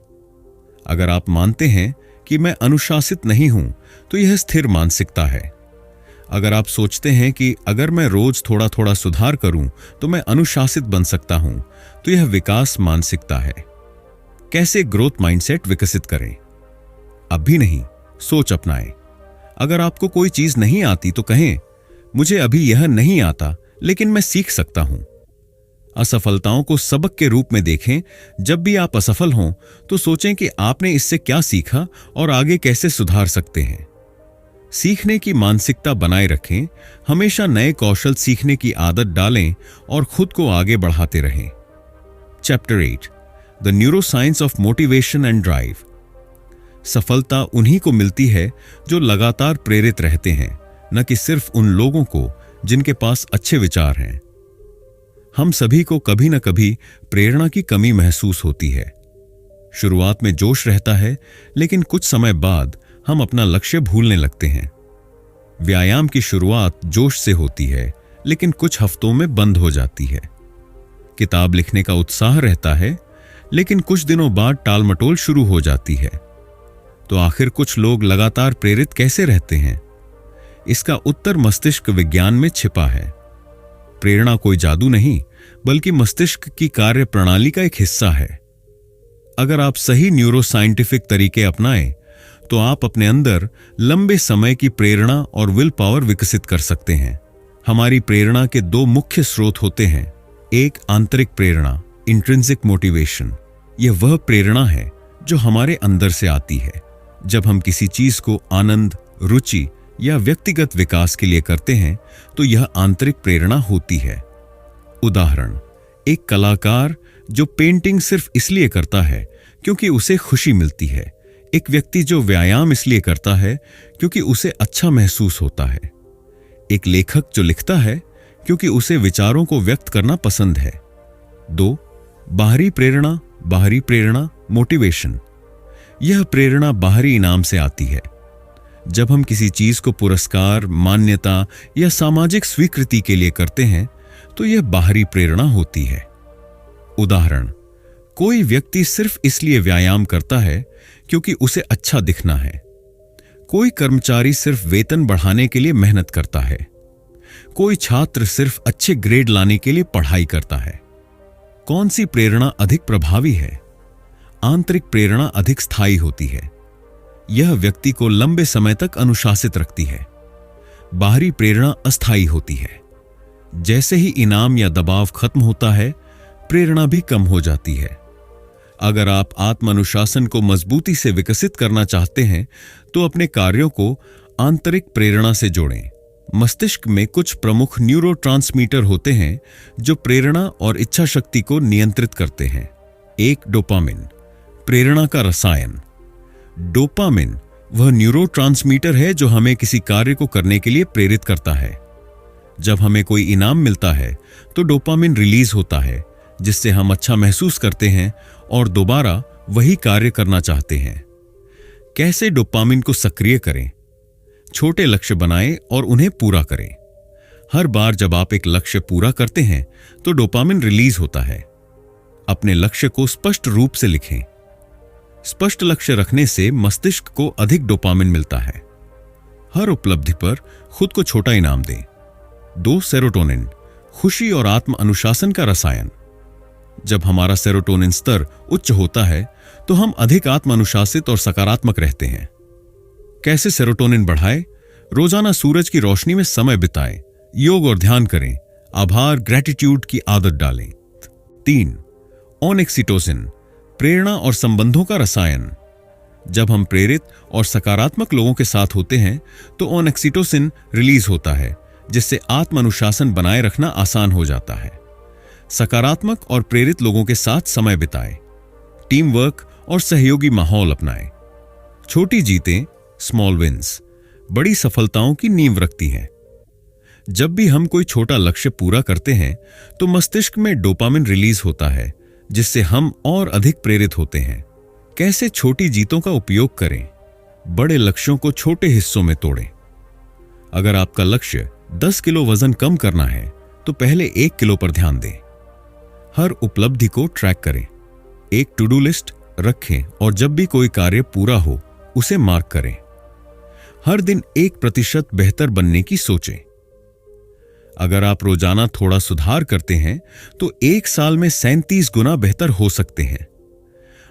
अगर आप मानते हैं कि मैं अनुशासित नहीं हूं तो यह स्थिर मानसिकता है। अगर आप सोचते हैं कि अगर मैं रोज थोड़ा थोड़ा सुधार करूं तो मैं अनुशासित बन सकता हूं तो यह विकास मानसिकता है। कैसे ग्रोथ माइंडसेट विकसित करें? अभी नहीं, सोच अपनाएं। अगर आपको कोई चीज नहीं आती तो कहें, मुझे अभी यह नहीं आता लेकिन मैं सीख सकता हूं। असफलताओं को सबक के रूप में देखें। जब भी आप असफल हों तो सोचें कि आपने इससे क्या सीखा और आगे कैसे सुधार सकते हैं। सीखने की मानसिकता बनाए रखें। हमेशा नए कौशल सीखने की आदत डालें और खुद को आगे बढ़ाते रहें। Chapter 8, the neuroscience of motivation and drive. सफलता उन्हीं को मिलती है जो लगातार प्रेरित रहते हैं, न कि सिर्फ उन लोगों को जिनके पास अच्छे विचार हैं। हम सभी को कभी न कभी प्रेरणा की कमी महसूस होती है। शुरुआत में जोश रहता है, लेकिन कुछ समय बाद हम अपना लक्ष्य भूलने लगते हैं। व्यायाम की शुरुआत जोश से होती है, लेकिन कुछ हफ्तों में बंद हो जाती है। किताब लिखने का उत्साह रहता है, लेकिन कुछ दिनों बाद टालमटोल शुरू हो जाती है। तो आखिर कुछ लोग लगातार प्रेरित कैसे रहते हैं? इसका उत्तर मस्तिष्क विज्ञान में छिपा है। प्रेरणा कोई जादू नहीं, बल्कि मस्तिष्क की कार्य प्रणाली का एक हिस्सा है। अगर आप सही न्यूरोसाइंटिफिक तरीके अपनाएं तो आप अपने अंदर लंबे समय की प्रेरणा और विल पावर विकसित कर सकते हैं। हमारी प्रेरणा के 2 मुख्य स्रोत होते हैं। एक, आंतरिक प्रेरणा, इंट्रिंसिक मोटिवेशन। यह वह प्रेरणा है जो हमारे अंदर से आती है। जब हम किसी चीज को आनंद, रुचि या व्यक्तिगत विकास के लिए करते हैं तो यह आंतरिक प्रेरणा होती है। उदाहरण, एक कलाकार जो पेंटिंग सिर्फ इसलिए करता है क्योंकि उसे खुशी मिलती है। एक व्यक्ति जो व्यायाम इसलिए करता है क्योंकि उसे अच्छा महसूस होता है। एक लेखक जो लिखता है क्योंकि उसे विचारों को व्यक्त करना पसंद है। 2, बाहरी प्रेरणा, मोटिवेशन। यह प्रेरणा बाहरी इनाम से आती है। जब हम किसी चीज को पुरस्कार, मान्यता या सामाजिक स्वीकृति के लिए करते हैं तो यह बाहरी प्रेरणा होती है। उदाहरण, कोई व्यक्ति सिर्फ इसलिए व्यायाम करता है क्योंकि उसे अच्छा दिखना है। कोई कर्मचारी सिर्फ वेतन बढ़ाने के लिए मेहनत करता है। कोई छात्र सिर्फ अच्छे ग्रेड लाने के लिए पढ़ाई करता है। कौन सी प्रेरणा अधिक प्रभावी है? आंतरिक प्रेरणा अधिक स्थायी होती है। यह व्यक्ति को लंबे समय तक अनुशासित रखती है। बाहरी प्रेरणा अस्थायी होती है। जैसे ही इनाम या दबाव खत्म होता है, प्रेरणा भी कम हो जाती है। अगर आप आत्म अनुशासन को मजबूती से विकसित करना चाहते हैं तो अपने कार्यों को आंतरिक प्रेरणा से जोड़ें। मस्तिष्क में कुछ प्रमुख न्यूरोट्रांसमीटर होते हैं जो प्रेरणा और इच्छा शक्ति को नियंत्रित करते हैं। एक, डोपामिन, प्रेरणा का रसायन। डोपामिन वह न्यूरोट्रांसमीटर है जो हमें किसी कार्य को करने के लिए प्रेरित करता है। जब हमें कोई इनाम मिलता है तो डोपामिन रिलीज होता है, जिससे हम अच्छा महसूस करते हैं और दोबारा वही कार्य करना चाहते हैं। कैसे डोपामिन को सक्रिय करें? छोटे लक्ष्य बनाएं और उन्हें पूरा करें। हर बार जब आप एक लक्ष्य पूरा करते हैं तो डोपामिन रिलीज होता है। अपने लक्ष्य को स्पष्ट रूप से लिखें। स्पष्ट लक्ष्य रखने से मस्तिष्क को अधिक डोपामिन मिलता है। हर उपलब्धि पर खुद को छोटा इनाम दें। 2, सेरोटोनिन, खुशी और आत्म अनुशासन का रसायन। जब हमारा सेरोटोनिन स्तर उच्च होता है तो हम अधिक आत्म अनुशासित और सकारात्मक रहते हैं। कैसे सेरोटोनिन बढ़ाएं? रोजाना सूरज की रोशनी में समय बिताएं, योग और ध्यान करें, आभार, ग्रेटिट्यूड की आदत डालें। 3, ऑक्सीटोसिन, प्रेरणा और संबंधों का रसायन। जब हम प्रेरित और सकारात्मक लोगों के साथ होते हैं तो ऑक्सीटोसिन रिलीज होता है, जिससे आत्म अनुशासन बनाए रखना आसान हो जाता है। सकारात्मक और प्रेरित लोगों के साथ समय बिताएं, टीम वर्क और सहयोगी माहौल अपनाएं। छोटी जीतें, स्मॉल विंस, बड़ी सफलताओं की नींव रखती हैं। जब भी हम कोई छोटा लक्ष्य पूरा करते हैं तो मस्तिष्क में डोपामिन रिलीज होता है, जिससे हम और अधिक प्रेरित होते हैं। कैसे छोटी जीतों का उपयोग करें? बड़े लक्ष्यों को छोटे हिस्सों में तोड़ें। अगर आपका लक्ष्य 10 किलो वजन कम करना है तो पहले 1 किलो पर ध्यान दें। हर उपलब्धि को ट्रैक करें। एक टू डू लिस्ट रखें और जब भी कोई कार्य पूरा हो उसे मार्क करें। हर दिन 1% बेहतर बनने की सोचें। अगर आप रोजाना थोड़ा सुधार करते हैं तो 1 साल में 37 गुना बेहतर हो सकते हैं।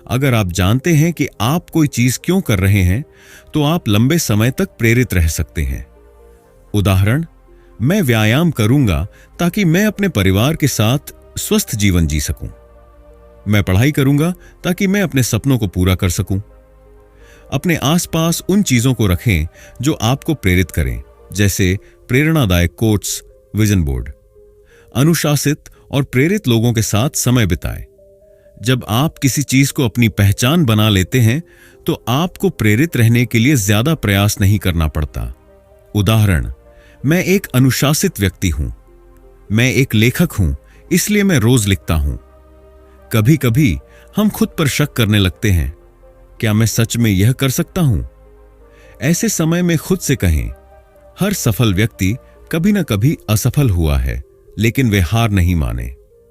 अगर आप जानते हैं कि आप कोई चीज क्यों कर रहे हैं तो आप लंबे समय तक प्रेरित रह सकते हैं। उदाहरण, मैं व्यायाम करूंगा ताकि मैं अपने परिवार के साथ स्वस्थ जीवन जी सकूं। मैं पढ़ाई करूंगा ताकि मैं अपने सपनों को पूरा कर सकूं। अपने आसपास उन चीजों को रखें जो आपको प्रेरित करें, जैसे प्रेरणादायक कोट्स, विजन बोर्ड। अनुशासित और प्रेरित लोगों के साथ समय बिताएं। जब आप किसी चीज को अपनी पहचान बना लेते हैं तो आपको प्रेरित रहने के लिए ज्यादा प्रयास नहीं करना पड़ता। उदाहरण, मैं एक अनुशासित व्यक्ति हूं। मैं एक लेखक हूं, इसलिए मैं रोज लिखता हूं। कभी कभी हम खुद पर शक करने लगते हैं, क्या मैं सच में यह कर सकता हूं? ऐसे समय में खुद से कहें, हर सफल व्यक्ति कभी ना कभी असफल हुआ है, लेकिन वे हार नहीं माने।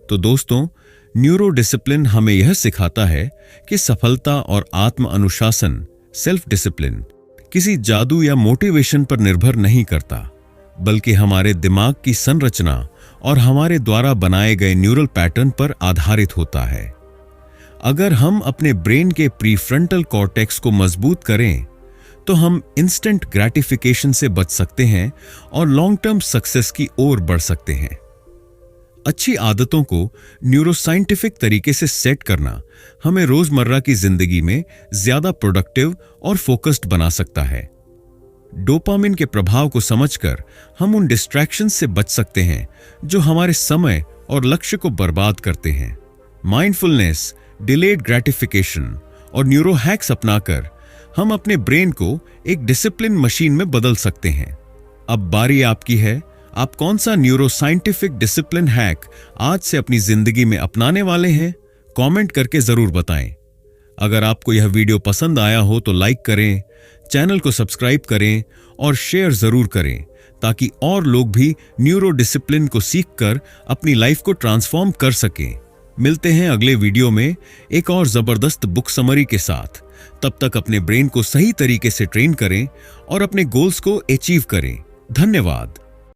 तो दोस्तों, न्यूरो डिसिप्लिन हमें यह सिखाता है कि सफलता और आत्म अनुशासन, सेल्फ डिसिप्लिन, किसी जादू या मोटिवेशन पर निर्भर नहीं करता, बल्कि हमारे दिमाग की संरचना और हमारे द्वारा बनाए गए न्यूरल पैटर्न पर आधारित होता है। अगर हम अपने ब्रेन के प्रीफ्रंटल कॉर्टेक्स को मजबूत करें तो हम इंस्टेंट ग्रेटिफिकेशन से बच सकते हैं और लॉन्ग टर्म सक्सेस की ओर बढ़ सकते हैं। अच्छी आदतों को न्यूरोसाइंटिफिक तरीके से सेट करना हमें रोजमर्रा की जिंदगी में ज्यादा प्रोडक्टिव और फोकस्ड बना सकता है। डोपामिन के प्रभाव को समझकर हम उन डिस्ट्रैक्शन से बच सकते हैं जो हमारे समय और लक्ष्य को बर्बाद करते हैं। माइंडफुलनेस, डिलेड ग्रेटिफिकेशन और न्यूरो हैक्स अपनाकर हम अपने ब्रेन को एक डिसिप्लिन मशीन में बदल सकते हैं। अब बारी आपकी है, आप कौन सा न्यूरोसाइंटिफिक डिसिप्लिन हैक आज से अपनी जिंदगी में अपनाने वाले हैं? कमेंट करके जरूर बताएं। अगर आपको यह वीडियो पसंद आया हो तो लाइक करें, चैनल को सब्सक्राइब करें और शेयर जरूर करें ताकि और लोग भी न्यूरो डिसिप्लिन को सीखकर अपनी लाइफ को ट्रांसफॉर्म कर सकें। मिलते हैं अगले वीडियो में एक और जबरदस्त बुक समरी के साथ। तब तक अपने ब्रेन को सही तरीके से ट्रेन करें और अपने गोल्स को अचीव करें। धन्यवाद।